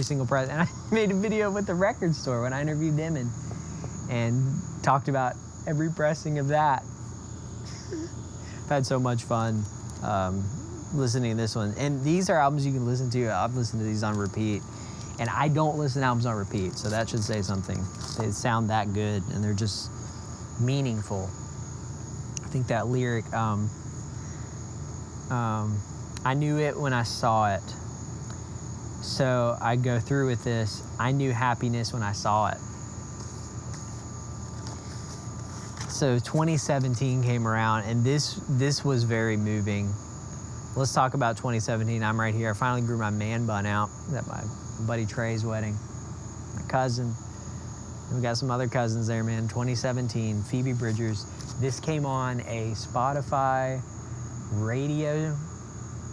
single pressing. And I made a video with the record store when I interviewed them and talked about every pressing of that. I've had so much fun listening to this one. And these are albums you can listen to. I've listened to these on repeat. And I don't listen to albums on repeat, so that should say something. They sound that good, and they're just meaningful. I think that lyric, I knew it when I saw it. So I go through with this. I knew happiness when I saw it. So 2017 came around, and this was very moving. Let's talk about 2017. I'm right here. I finally grew my man bun out at my buddy Trey's wedding. My cousin. And we got some other cousins there, man. 2017, Phoebe Bridgers. This came on a Spotify radio.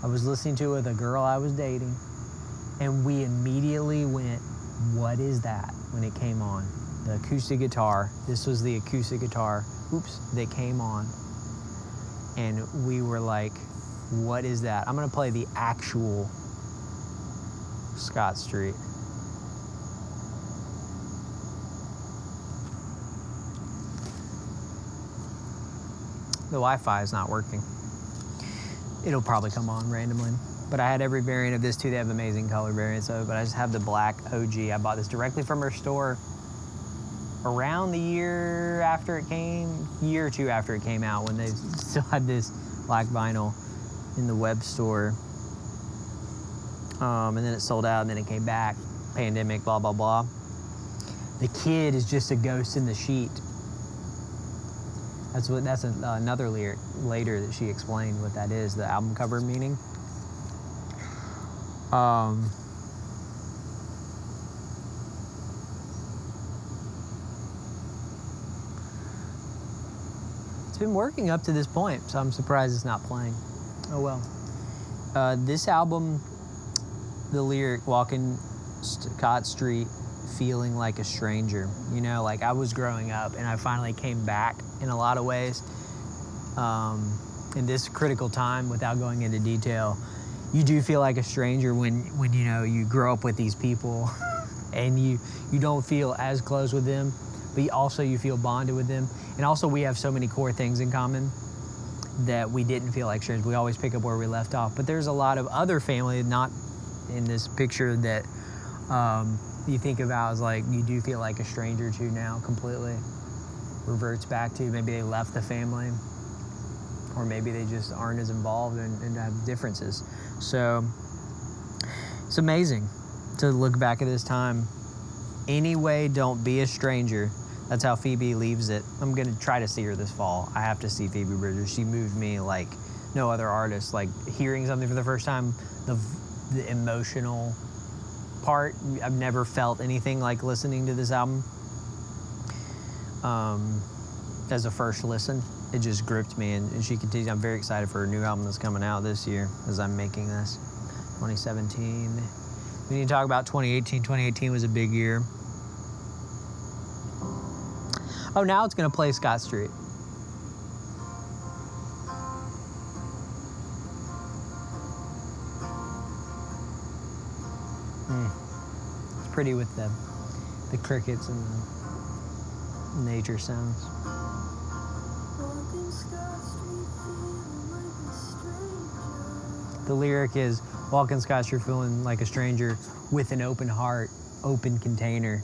I was listening to it with a girl I was dating. And we immediately went, what is that, when it came on? The acoustic guitar. This was the acoustic guitar, that came on. And we were like, what is that? I'm gonna play the actual Scott Street. The Wi-Fi is not working. It'll probably come on randomly. But I had every variant of this too. They have amazing color variants of it, but I just have the black OG. I bought this directly from her store around the year or two after it came out, when they still had this black vinyl in the web store. And then it sold out, and then it came back. Pandemic, blah, blah, blah. The kid is just a ghost in the sheet. That's another lyric later that she explained what that is, the album cover meaning. It's been working up to this point, so I'm surprised it's not playing. Oh well. This album, the lyric, walking Scott Street feeling like a stranger. You know, like I was growing up and I finally came back in a lot of ways. In this critical time, without going into detail, you do feel like a stranger when you know, you grow up with these people and you don't feel as close with them, but you feel bonded with them. And also we have so many core things in common that we didn't feel like strangers. We always pick up where we left off. But there's a lot of other family, not in this picture, that you think about as like, you do feel like a stranger to now completely. Reverts back to maybe they left the family, or maybe they just aren't as involved and have differences. So it's amazing to look back at this time. Anyway, don't be a stranger. That's how Phoebe leaves it. I'm gonna try to see her this fall. I have to see Phoebe Bridgers. She moved me like no other artist. Like hearing something for the first time, the emotional part, I've never felt anything like listening to this album. As a first listen, it just gripped me, and she continues. I'm very excited for her new album that's coming out this year as I'm making this. 2017. We need to talk about 2018. 2018 was a big year. Oh, now it's gonna play Scott Street. It's pretty with the crickets and the nature sounds. The lyric is, walking Scott Street feeling like a stranger with an open heart, open container.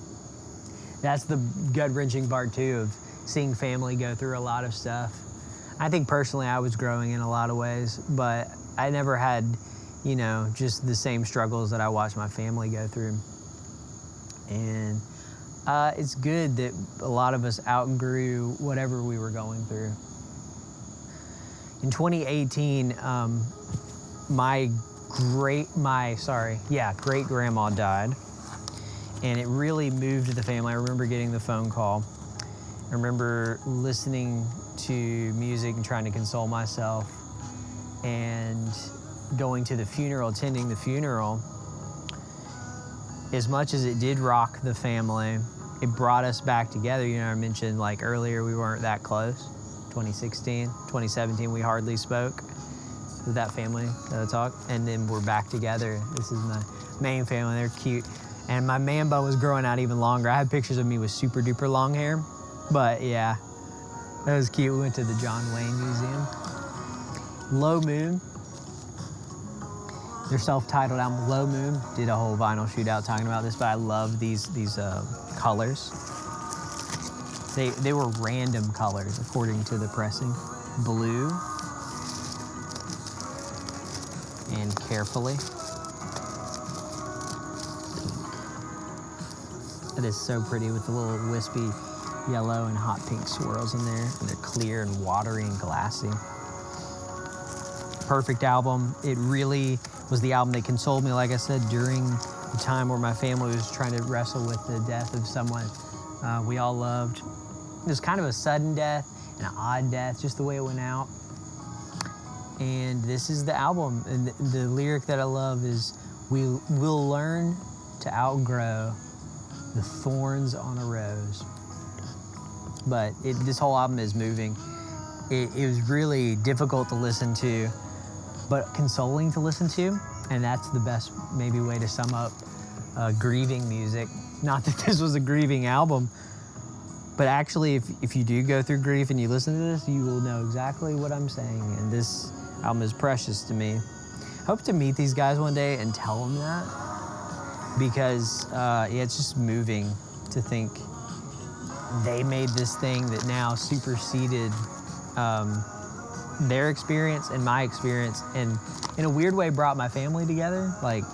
That's the gut-wrenching part too, of seeing family go through a lot of stuff. I think personally I was growing in a lot of ways, but I never had, you know, just the same struggles that I watched my family go through. And it's good that a lot of us outgrew whatever we were going through. In 2018, my great-grandma died, and it really moved the family. I remember getting the phone call. I remember listening to music and trying to console myself, and going to the funeral, attending the funeral, as much as it did rock the family, it brought us back together. You know, I mentioned like earlier we weren't that close. 2016, 2017, we hardly spoke with that family that I talked, and then we're back together. This is my main family, they're cute. And my man bun was growing out even longer. I have pictures of me with super duper long hair, but yeah, that was cute. We went to the John Wayne Museum. Low Moon, their self-titled album, Low Moon, did a whole vinyl shootout talking about this, but I love these colors. They were random colors according to the pressing. Blue and Carefully. It is so pretty with the little wispy yellow and hot pink swirls in there, and they're clear and watery and glassy. Perfect album. It really was the album that consoled me, like I said, during the time where my family was trying to wrestle with the death of someone we all loved. It was kind of a sudden death, an odd death, just the way it went out. And this is the album. And the lyric that I love is, we'll learn to outgrow the thorns on a rose. But this whole album is moving. It was really difficult to listen to, but consoling to listen to. And that's the best maybe way to sum up grieving music. Not that this was a grieving album, but actually if you do go through grief and you listen to this, you will know exactly what I'm saying. And this album is precious to me. Hope to meet these guys one day and tell them that, because yeah, it's just moving to think they made this thing that now superseded their experience and my experience, and in a weird way brought my family together. Like,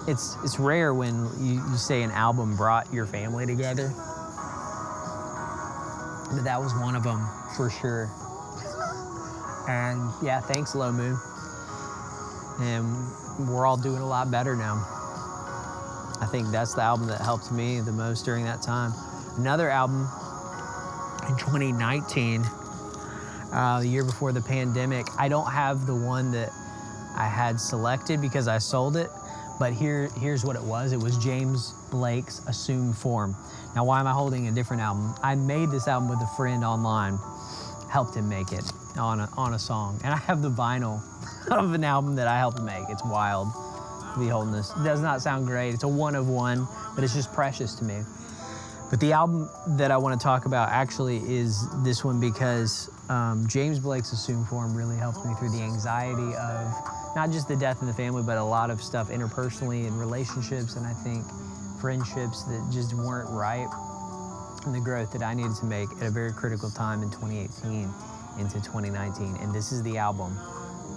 it's rare when you say an album brought your family together, but that was one of them for sure. And yeah, thanks Low Moon. And we're all doing a lot better now. I think that's the album that helped me the most during that time. Another album in 2019, the year before the pandemic. I don't have the one that I had selected because I sold it, but here's what it was. It was James Blake's Assumed Form. Now, why am I holding a different album? I made this album with a friend online, helped him make it on a song. And I have the vinyl of an album that I helped make. It's wild to be holding this. It does not sound great. It's a one of one, but it's just precious to me. But the album that I want to talk about actually is this one, because James Blake's Assumed Form really helped me through the anxiety of not just the death in the family, but a lot of stuff interpersonally in relationships, and I think friendships that just weren't right, and the growth that I needed to make at a very critical time in 2018 into 2019. And this is the album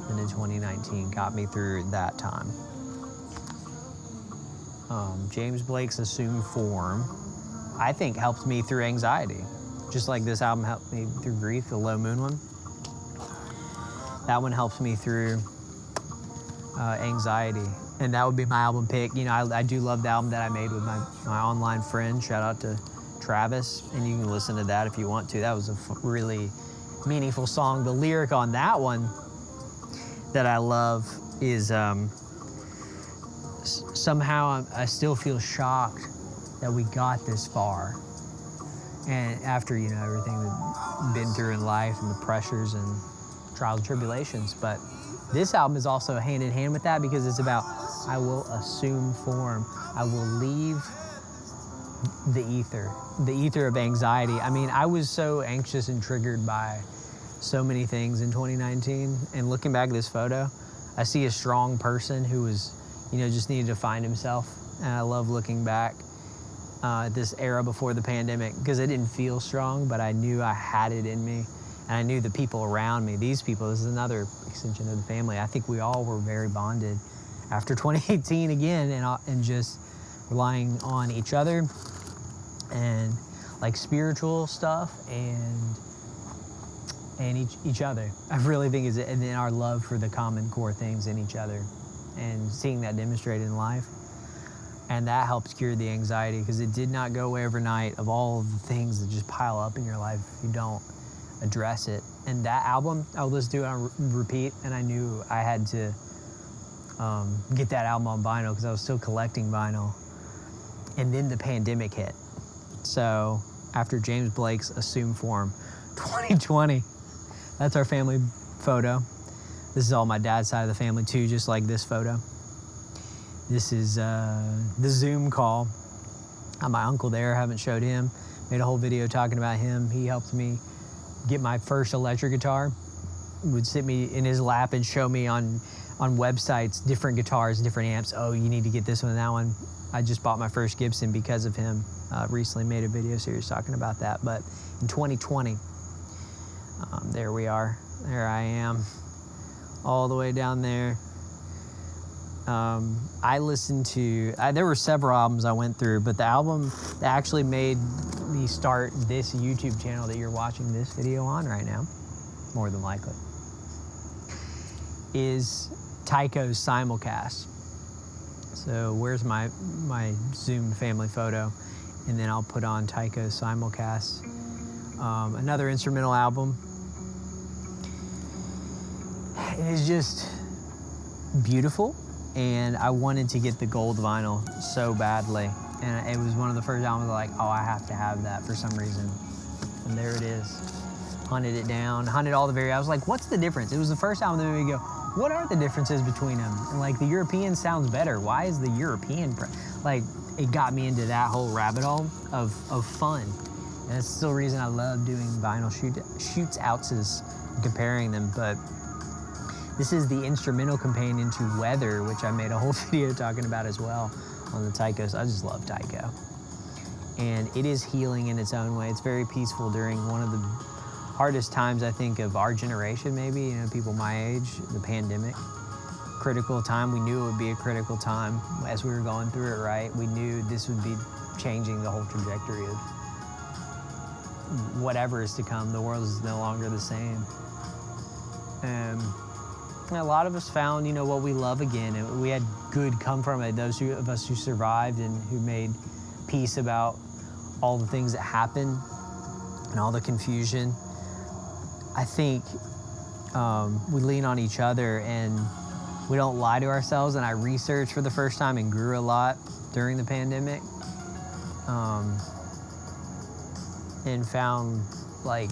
that in 2019 got me through that time. James Blake's Assumed Form, I think, helped me through anxiety. Just like this album helped me through grief, the Low Moon one. That one helps me through anxiety. And that would be my album pick. You know, I do love the album that I made with my online friend. Shout out to Travis. And you can listen to that if you want to. That was a really meaningful song. The lyric on that one that I love is, somehow I still feel shocked that we got this far. And after, you know, everything we've been through in life and the pressures and trials and tribulations. But this album is also hand in hand with that, because it's about, I will assume form. I will leave the ether of anxiety. I mean, I was so anxious and triggered by so many things in 2019. And looking back at this photo, I see a strong person who was, you know, just needed to find himself. And I love looking back this era before the pandemic, because it didn't feel strong, but I knew I had it in me, and I knew the people around me, these people, this is another extension of the family. I think we all were very bonded after 2018 again, and just relying on each other and like spiritual stuff and each other. I really think is, and then our love for the common core things in each other, and seeing that demonstrated in life. And that helps cure the anxiety, because it did not go away overnight, of all of the things that just pile up in your life if you don't address it. And that album, I would listen to it on repeat, and I knew I had to get that album on vinyl because I was still collecting vinyl. And then the pandemic hit. So after James Blake's Assume Form, 2020, that's our family photo. This is all my dad's side of the family too, just like this photo. This is the Zoom call. My uncle there, haven't showed him. Made a whole video talking about him. He helped me get my first electric guitar. Would sit me in his lap and show me on websites different guitars, different amps. Oh, you need to get this one and that one. I just bought my first Gibson because of him. Recently made a video series talking about that. But in 2020, there we are. There I am, all the way down there. I listened to, there were several albums I went through, but the album that actually made me start this YouTube channel that you're watching this video on right now, more than likely, is Tycho's Simulcast. So where's my Zoom family photo? And then I'll put on Tycho's Simulcast. Another instrumental album. It is just beautiful. And I wanted to get the gold vinyl so badly. And it was one of the first albums like, oh, I have to have that for some reason. And there it is. Hunted it down, hunted all the I was like, what's the difference? It was the first album that made me go, what are the differences between them? And like, the European sounds better. Why is the European, like, it got me into that whole rabbit hole of fun. And that's still the reason I love doing vinyl shoots outs is comparing them. But this is the instrumental companion to Weather, which I made a whole video talking about as well on the Tycho. So I just love Tycho. And it is healing in its own way. It's very peaceful during one of the hardest times, I think, of our generation, maybe, you know, people my age, the pandemic. Critical time. We knew it would be a critical time as we were going through it, right? We knew this would be changing the whole trajectory of whatever is to come. The world is no longer the same. A lot of us found, you know, what we love again, and we had good come from it. Those of us who survived and who made peace about all the things that happened and all the confusion. I think we lean on each other and we don't lie to ourselves. And I researched for the first time and grew a lot during the pandemic, and found like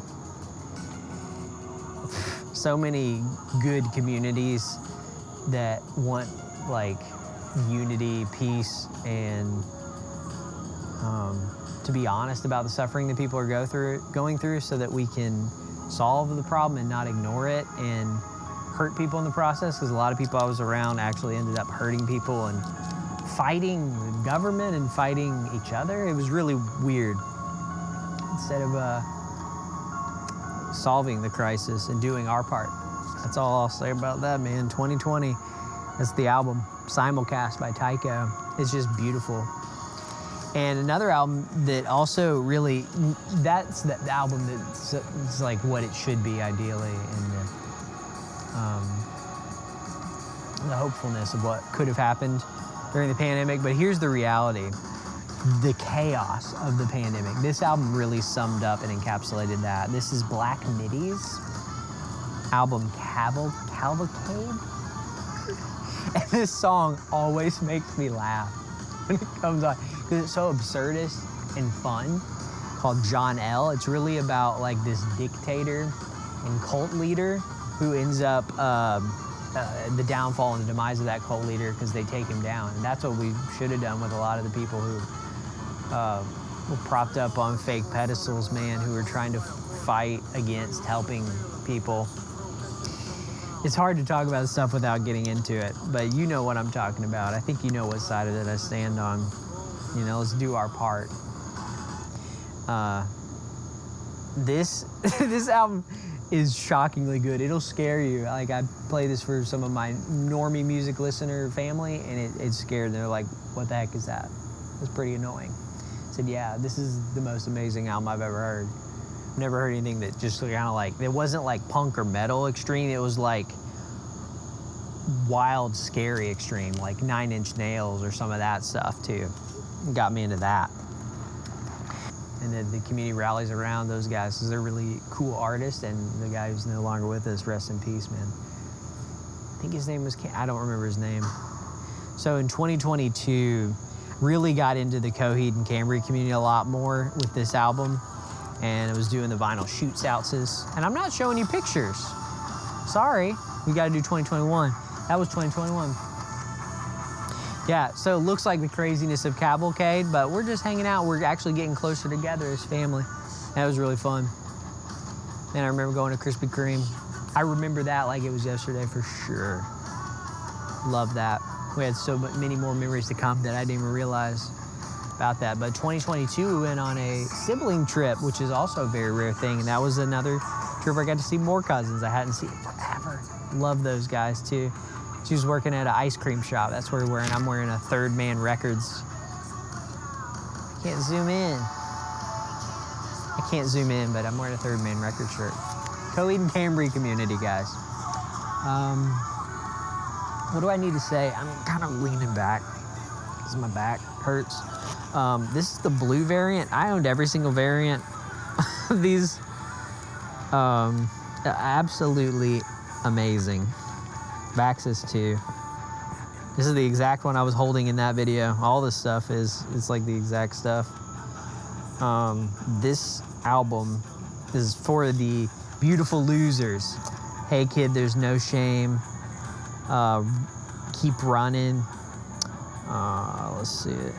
so many good communities that want like unity, peace, and to be honest about the suffering that people are going through so that we can solve the problem and not ignore it and hurt people in the process, because a lot of people I was around actually ended up hurting people and fighting the government and fighting each other. It was really weird. Instead of solving the crisis and doing our part. That's all I'll say about that, man. 2020, that's the album, Simulcast by Tycho. It's just beautiful. And another album that also really, that's the album that's like what it should be ideally, and the hopefulness of what could have happened during the pandemic. But here's the reality. The chaos of the pandemic. This album really summed up and encapsulated that. This is Black Midi's album Cavalcade. And this song always makes me laugh when it comes on, because it's so absurdist and fun, called John L. It's really about like this dictator and cult leader who ends up the downfall and the demise of that cult leader because they take him down. And that's what we should have done with a lot of the people who were propped up on fake pedestals, man, who were trying to fight against helping people. It's hard to talk about stuff without getting into it, but you know what I'm talking about. I think you know what side of it I stand on. You know, let's do our part. This album is shockingly good. It'll scare you. Like, I play this for some of my normie music listener family, and it scared them. They're like, what the heck is that? It's pretty annoying. I said, yeah, this is the most amazing album I've ever heard. Never heard anything that just kind of like, it wasn't like punk or metal extreme. It was like wild, scary extreme, like 9 Inch Nails or some of that stuff too. Got me into that. and that the community rallies around those guys because they're really cool artists. And the guy who's no longer with us, rest in peace, man. I think his name was, I don't remember his name. So in 2022, really got into the Coheed and Cambria community a lot more with this album. And I was doing the vinyl shoots outs. And I'm not showing you pictures. Sorry, we got to do 2021. That was 2021. Yeah, so it looks like the craziness of Cavalcade, but we're just hanging out. We're actually getting closer together as family. That was really fun. And I remember going to Krispy Kreme. I remember that like it was yesterday for sure. Love that. We had so many more memories to come that I didn't even realize about that. But 2022, we went on a sibling trip, which is also a very rare thing. And that was another trip where I got to see more cousins I hadn't seen forever. Love those guys too. She was working at an ice cream shop. That's where we're wearing. I'm wearing a Third Man Records. Can't zoom in. I can't zoom in, but I'm wearing a Third Man Records shirt. Coheed and Cambria community, guys. What do I need to say? I'm kind of leaning back because my back hurts. This is the blue variant. I owned every single variant of these. Absolutely amazing. Vaxis too. This is the exact one I was holding in that video. All this stuff it's like the exact stuff. This album is for the beautiful losers. Hey kid, there's no shame. Keep running. Let's see it.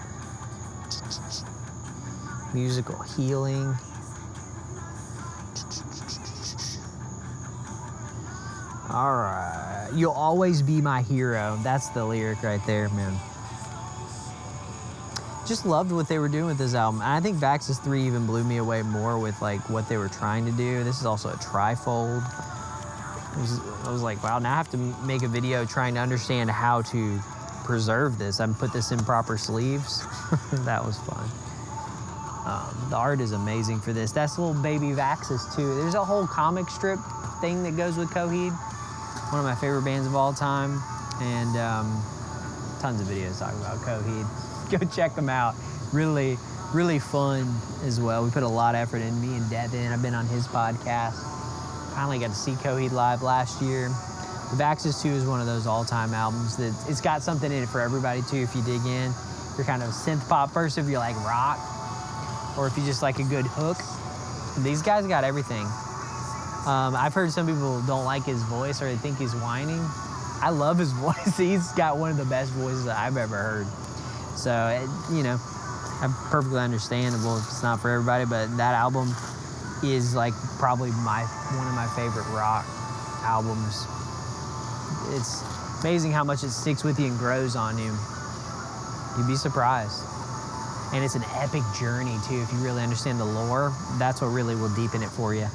Musical healing. All right. You'll always be my hero. That's the lyric right there, man. Just loved what they were doing with this album. And I think Vaxis 3 even blew me away more with like what they were trying to do. This is also a trifold. I was like, wow, now I have to make a video trying to understand how to preserve this. I put this in proper sleeves. That was fun. The art is amazing for this. That's little baby Vaxis too. There's a whole comic strip thing that goes with Coheed. One of my favorite bands of all time. And tons of videos talking about Coheed. Go check them out. Really, really fun as well. We put a lot of effort in, me and Devin. I've been on his podcast. Finally got to see Coheed live last year. The Vaxis 2 is one of those all-time albums that it's got something in it for everybody too. If you dig in, you're kind of a synth pop person, if you like rock, or if you just like a good hook. These guys got everything. I've heard some people don't like his voice or they think he's whining. I love his voice. He's got one of the best voices that I've ever heard. So, you know, I'm perfectly understandable if it's not for everybody, but that album is like probably one of my favorite rock albums. It's amazing how much it sticks with you and grows on you. You'd be surprised. And it's an epic journey too. If you really understand the lore, that's what really will deepen it for you.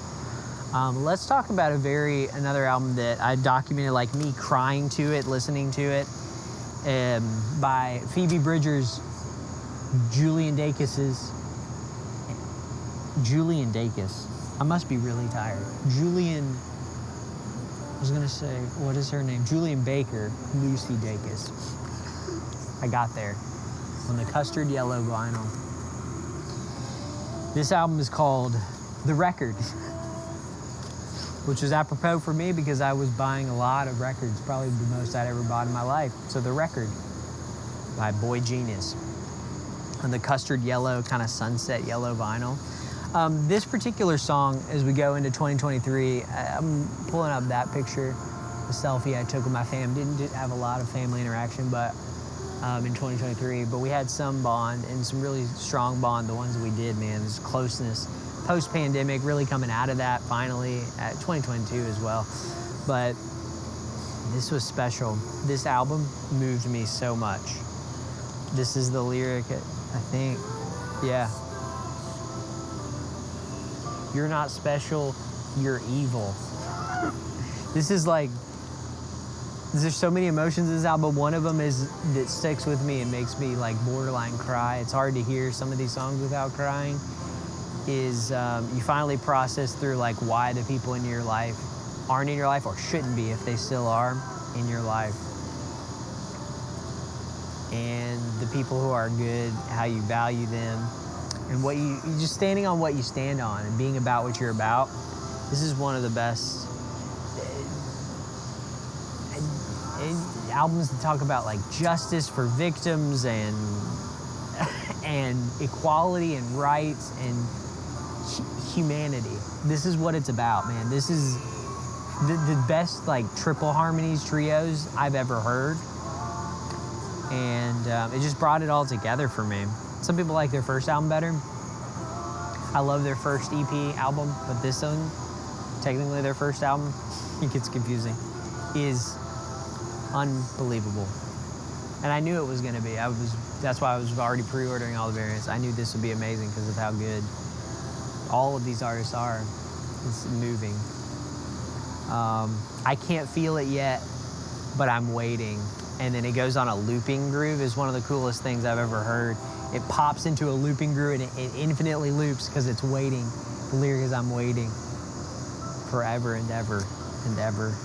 Let's talk about another album that I documented, like me crying to it, listening to it, by Phoebe Bridgers, Julian Dacus. I must be really tired. I was gonna say, what is her name? Julian Baker, Lucy Dacus. I got there. On the custard yellow vinyl. This album is called The Record, which is apropos for me because I was buying a lot of records, probably the most I'd ever bought in my life. So The Record by boygenius. On the custard yellow, kind of sunset yellow vinyl. This particular song, as we go into 2023, I'm pulling up that picture, the selfie I took with my fam. Didn't have a lot of family interaction, but in 2023, but we had some bond and some really strong bond. The ones that we did, man, this closeness, post-pandemic, really coming out of that finally at 2022 as well. But this was special. This album moved me so much. This is the lyric, I think, yeah. You're not special, you're evil. This is like, there's so many emotions in this album. One of them is that sticks with me and makes me like borderline cry. It's hard to hear some of these songs without crying. Is you finally process through like why the people in your life aren't in your life or shouldn't be if they still are in your life. And the people who are good, how you value them. and what you just standing on what you stand on and being about what you're about. This is one of the best albums that talk about like justice for victims and equality and rights and humanity. This is what it's about, man. This is the best like triple harmonies trios I've ever heard, and it just brought it all together for me. Some people like their first album better. I love their first EP album, but this one, technically their first album, it gets confusing, is unbelievable. And I knew it was gonna be. That's why I was already pre-ordering all the variants. I knew this would be amazing because of how good all of these artists are. It's moving. I can't feel it yet, but I'm waiting. And then it goes on a looping groove. Is one of the coolest things I've ever heard. It pops into a looping groove and it infinitely loops because it's waiting. The lyric is I'm waiting forever and ever and ever.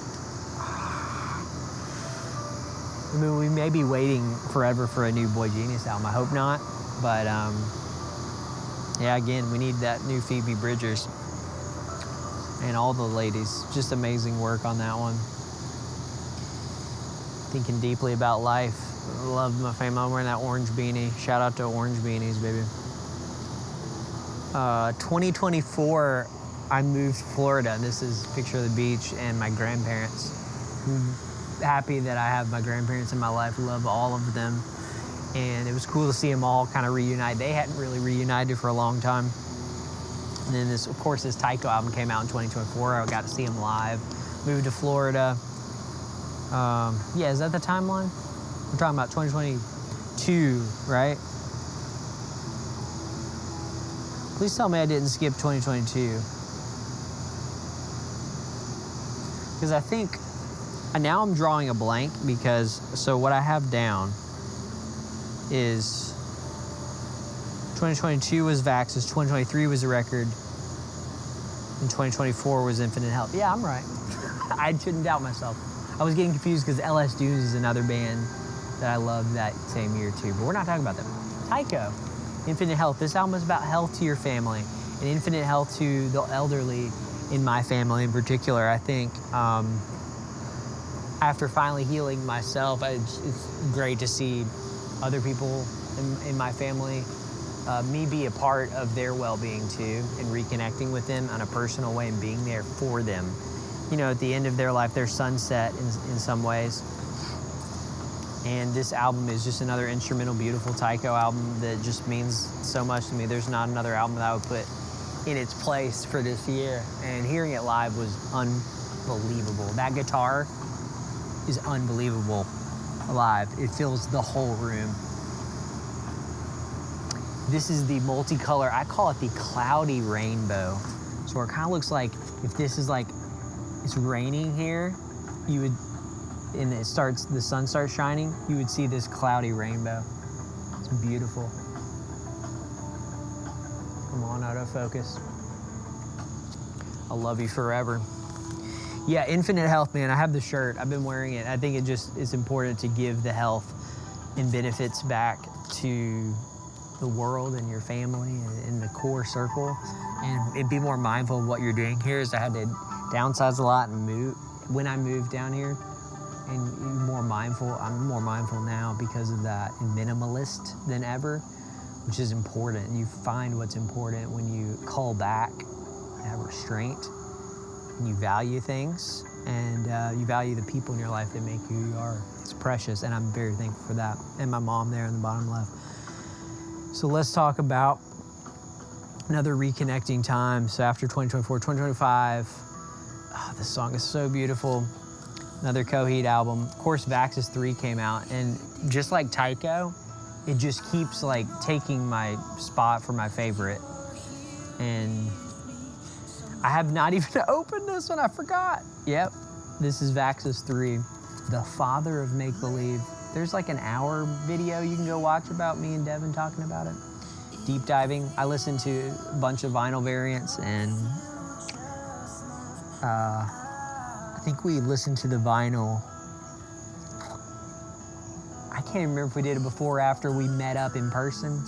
I mean, we may be waiting forever for a new boygenius album. I hope not, but yeah, again, we need that new Phoebe Bridgers and all the ladies. Just amazing work on that one. Thinking deeply about life. Love my family. I'm wearing that orange beanie. Shout out to orange beanies, baby. 2024, I moved to Florida. This is a picture of the beach and my grandparents. I'm happy that I have my grandparents in my life. Love all of them. And it was cool to see them all kind of reunite. They hadn't really reunited for a long time. And then this, of course, this Tycho album came out in 2024. I got to see them live. Moved to Florida. Yeah, is that the timeline? We're talking about 2022, right? Please tell me I didn't skip 2022. Because I think, now I'm drawing a blank because, so what I have down is 2022 was Vaxis, 2023 was a record, and 2024 was Infinite Health. Yeah, I'm right. I shouldn't doubt myself. I was getting confused because LS Dunes is another band that I loved that same year too, but we're not talking about them. Tycho, Infinite Health. This album is about health to your family and infinite health to the elderly in my family in particular. I think after finally healing myself, it's great to see other people in my family, me be a part of their well-being too, and reconnecting with them on a personal way and being there for them. You know, at the end of their life, their sunset in some ways. And this album is just another instrumental, beautiful Tycho album that just means so much to me. There's not another album that I would put in its place for this year. And hearing it live was unbelievable. That guitar is unbelievable live. It fills the whole room. This is the multicolor, I call it the cloudy rainbow. So it kind of looks like if this is like, it's raining here, you would, and the sun starts shining, you would see this cloudy rainbow. It's beautiful. Come on, autofocus. I'll love you forever. Yeah, Infinite Health, man, I have the shirt. I've been wearing it. I think it's important to give the health and benefits back to the world and your family and the core circle, and be more mindful of what you're doing here. Is I had to downsize a lot and move when I moved down here, and more mindful. I'm more mindful now because of that, and minimalist than ever, which is important. You find what's important when you cull back and have restraint, and you value things, and you value the people in your life that make you who you are. It's precious, and I'm very thankful for that. And my mom there in the bottom left. So let's talk about another reconnecting time. So after 2024, 2025, this song is so beautiful. Another Coheed album. Of course, Vaxis 3 came out, and just like Tycho, it just keeps like taking my spot for my favorite. And I have not even opened this one, I forgot. Yep, this is Vaxis 3, the father of make-believe. There's like an hour video you can go watch about me and Devin talking about it. Deep diving. I listened to a bunch of vinyl variants, and I think we listened to the vinyl. I can't remember if we did it before or after we met up in person.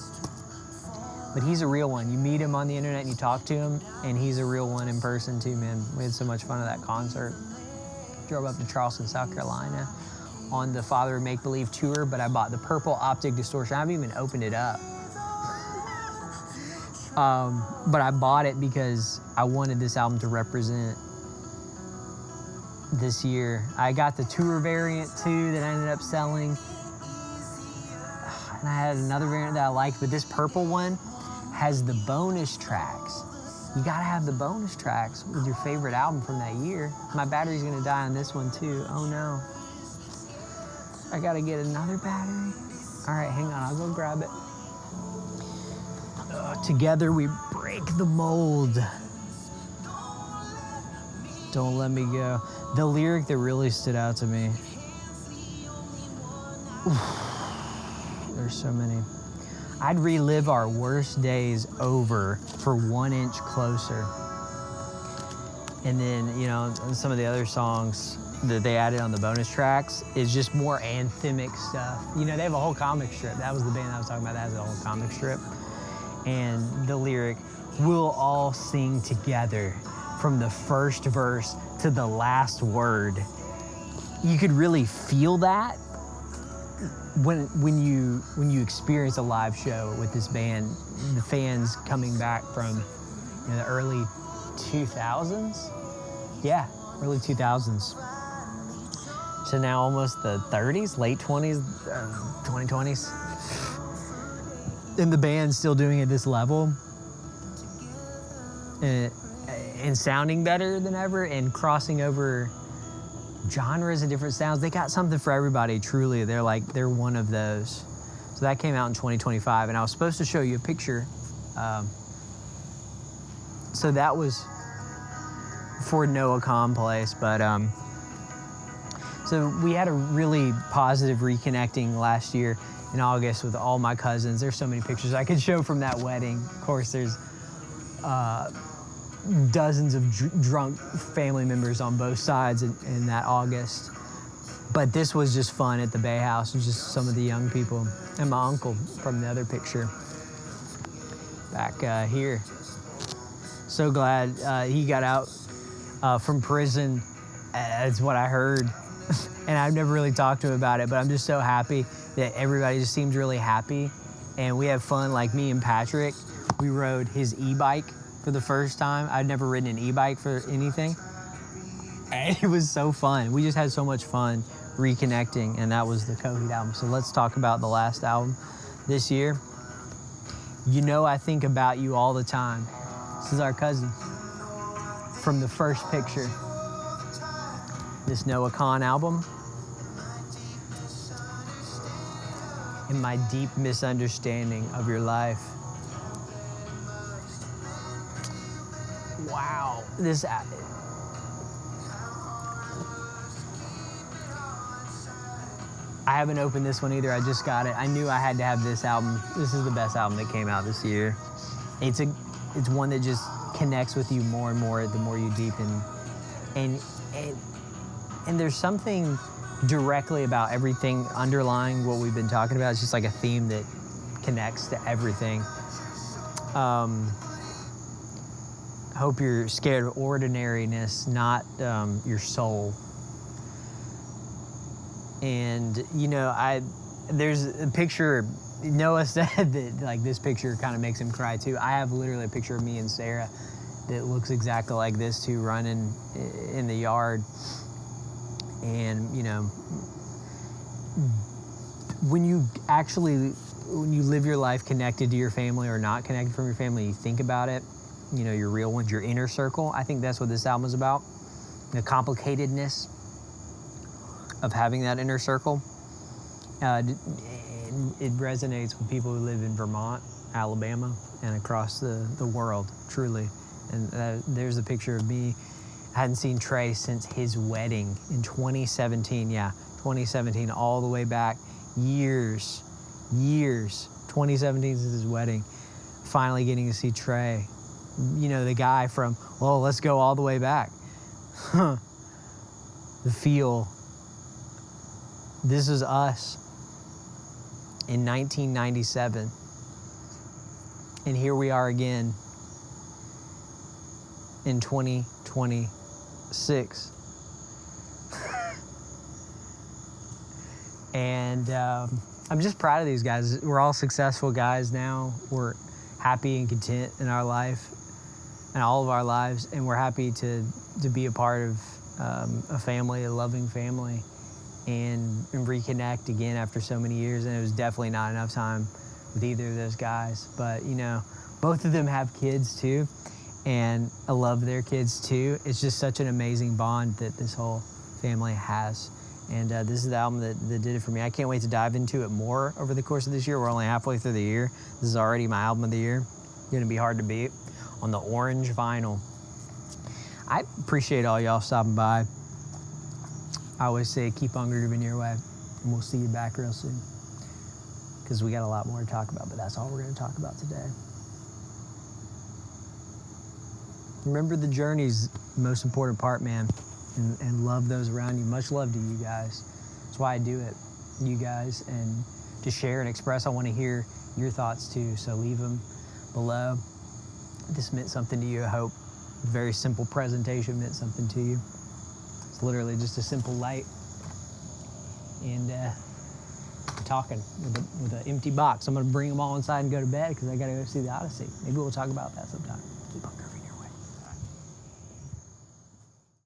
But he's a real one. You meet him on the internet and you talk to him, and he's a real one in person too, man. We had so much fun at that concert. Drove up to Charleston, South Carolina on the Father of Make Believe tour, but I bought the purple optic distortion. I haven't even opened it up. But I bought it because I wanted this album to represent this year. I got the tour variant too that I ended up selling. And I had another variant that I liked, but this purple one has the bonus tracks. You gotta have the bonus tracks with your favorite album from that year. My battery's gonna die on this one too. Oh no. I gotta get another battery. All right, hang on, I'll go grab it. Together we break the mold. Don't let me go. The lyric that really stood out to me. There's so many. I'd relive our worst days over for 1 inch closer. And then, you know, some of the other songs that they added on the bonus tracks is just more anthemic stuff. You know, they have a whole comic strip. That was the band I was talking about that has a whole comic strip. And the lyric, we'll all sing together from the first verse to the last word. You could really feel that when you experience a live show with this band, the fans coming back from the early 2000s. Yeah, early 2000s. So now almost the 30s, late 20s, 2020s. And the band's still doing it at this level. And sounding better than ever and crossing over genres and different sounds. They got something for everybody, truly. They're one of those. So that came out in 2025, and I was supposed to show you a picture. So that was for Noah Complace, but so we had a really positive reconnecting last year in August with all my cousins. There's so many pictures I could show from that wedding. Of course, there's dozens of drunk family members on both sides in that August. But this was just fun at the Bay House, and just some of the young people. And my uncle from the other picture back here. So glad he got out from prison. That's what I heard. And I've never really talked to him about it, but I'm just so happy that everybody just seems really happy. And we have fun, like me and Patrick. We rode his e-bike for the first time. I'd never ridden an e-bike for anything. And it was so fun. We just had so much fun reconnecting, and that was the Coheed album. So let's talk about the last album this year. You Know I Think About You All the Time. This is our cousin from the first picture. This Noah Khan album. In my deep misunderstanding of your life. Wow. This. I haven't opened this one either. I just got it. I knew I had to have this album. This is the best album that came out this year. It's one that just connects with you more and more the more you deepen. And there's something directly about everything underlying what we've been talking about. It's just like a theme that connects to everything. Hope you're scared of ordinariness, not your soul. And, you know, there's a picture, Noah said that, like, this picture kind of makes him cry, too. I have literally a picture of me and Sarah that looks exactly like this, too, running in the yard. And, you know, when you live your life connected to your family or not connected from your family, you think about it, you know, your real ones, your inner circle. I think that's what this album is about. The complicatedness of having that inner circle. It resonates with people who live in Vermont, Alabama, and across the world, truly. And there's a picture of me. I hadn't seen Trey since his wedding in 2017. Yeah, 2017, all the way back. Years. 2017 since his wedding. Finally getting to see Trey. You know, the guy from, well, let's go all the way back. The feel. This is us in 1997. And here we are again in 2026. And I'm just proud of these guys. We're all successful guys now. We're happy and content in our life and all of our lives. And we're happy to be a part of a family, a loving family, and reconnect again after so many years. And it was definitely not enough time with either of those guys. But, you know, both of them have kids too. And I love their kids too. It's just such an amazing bond that this whole family has. And this is the album that did it for me. I can't wait to dive into it more over the course of this year. We're only halfway through the year. This is already my album of the year. Gonna be hard to beat on the orange vinyl. I appreciate all y'all stopping by. I always say keep on grooving your way, and we'll see you back real soon. Because we got a lot more to talk about, but that's all we're gonna talk about today. Remember, the journey's the most important part, man. And love those around you. Much love to you guys. That's why I do it, you guys. And to share and express, I want to hear your thoughts too. So leave them below. This meant something to you, I hope. A very simple presentation meant something to you. It's literally just a simple light. And talking with an empty box. I'm going to bring them all inside and go to bed because I got to go see the Odyssey. Maybe we'll talk about that sometime.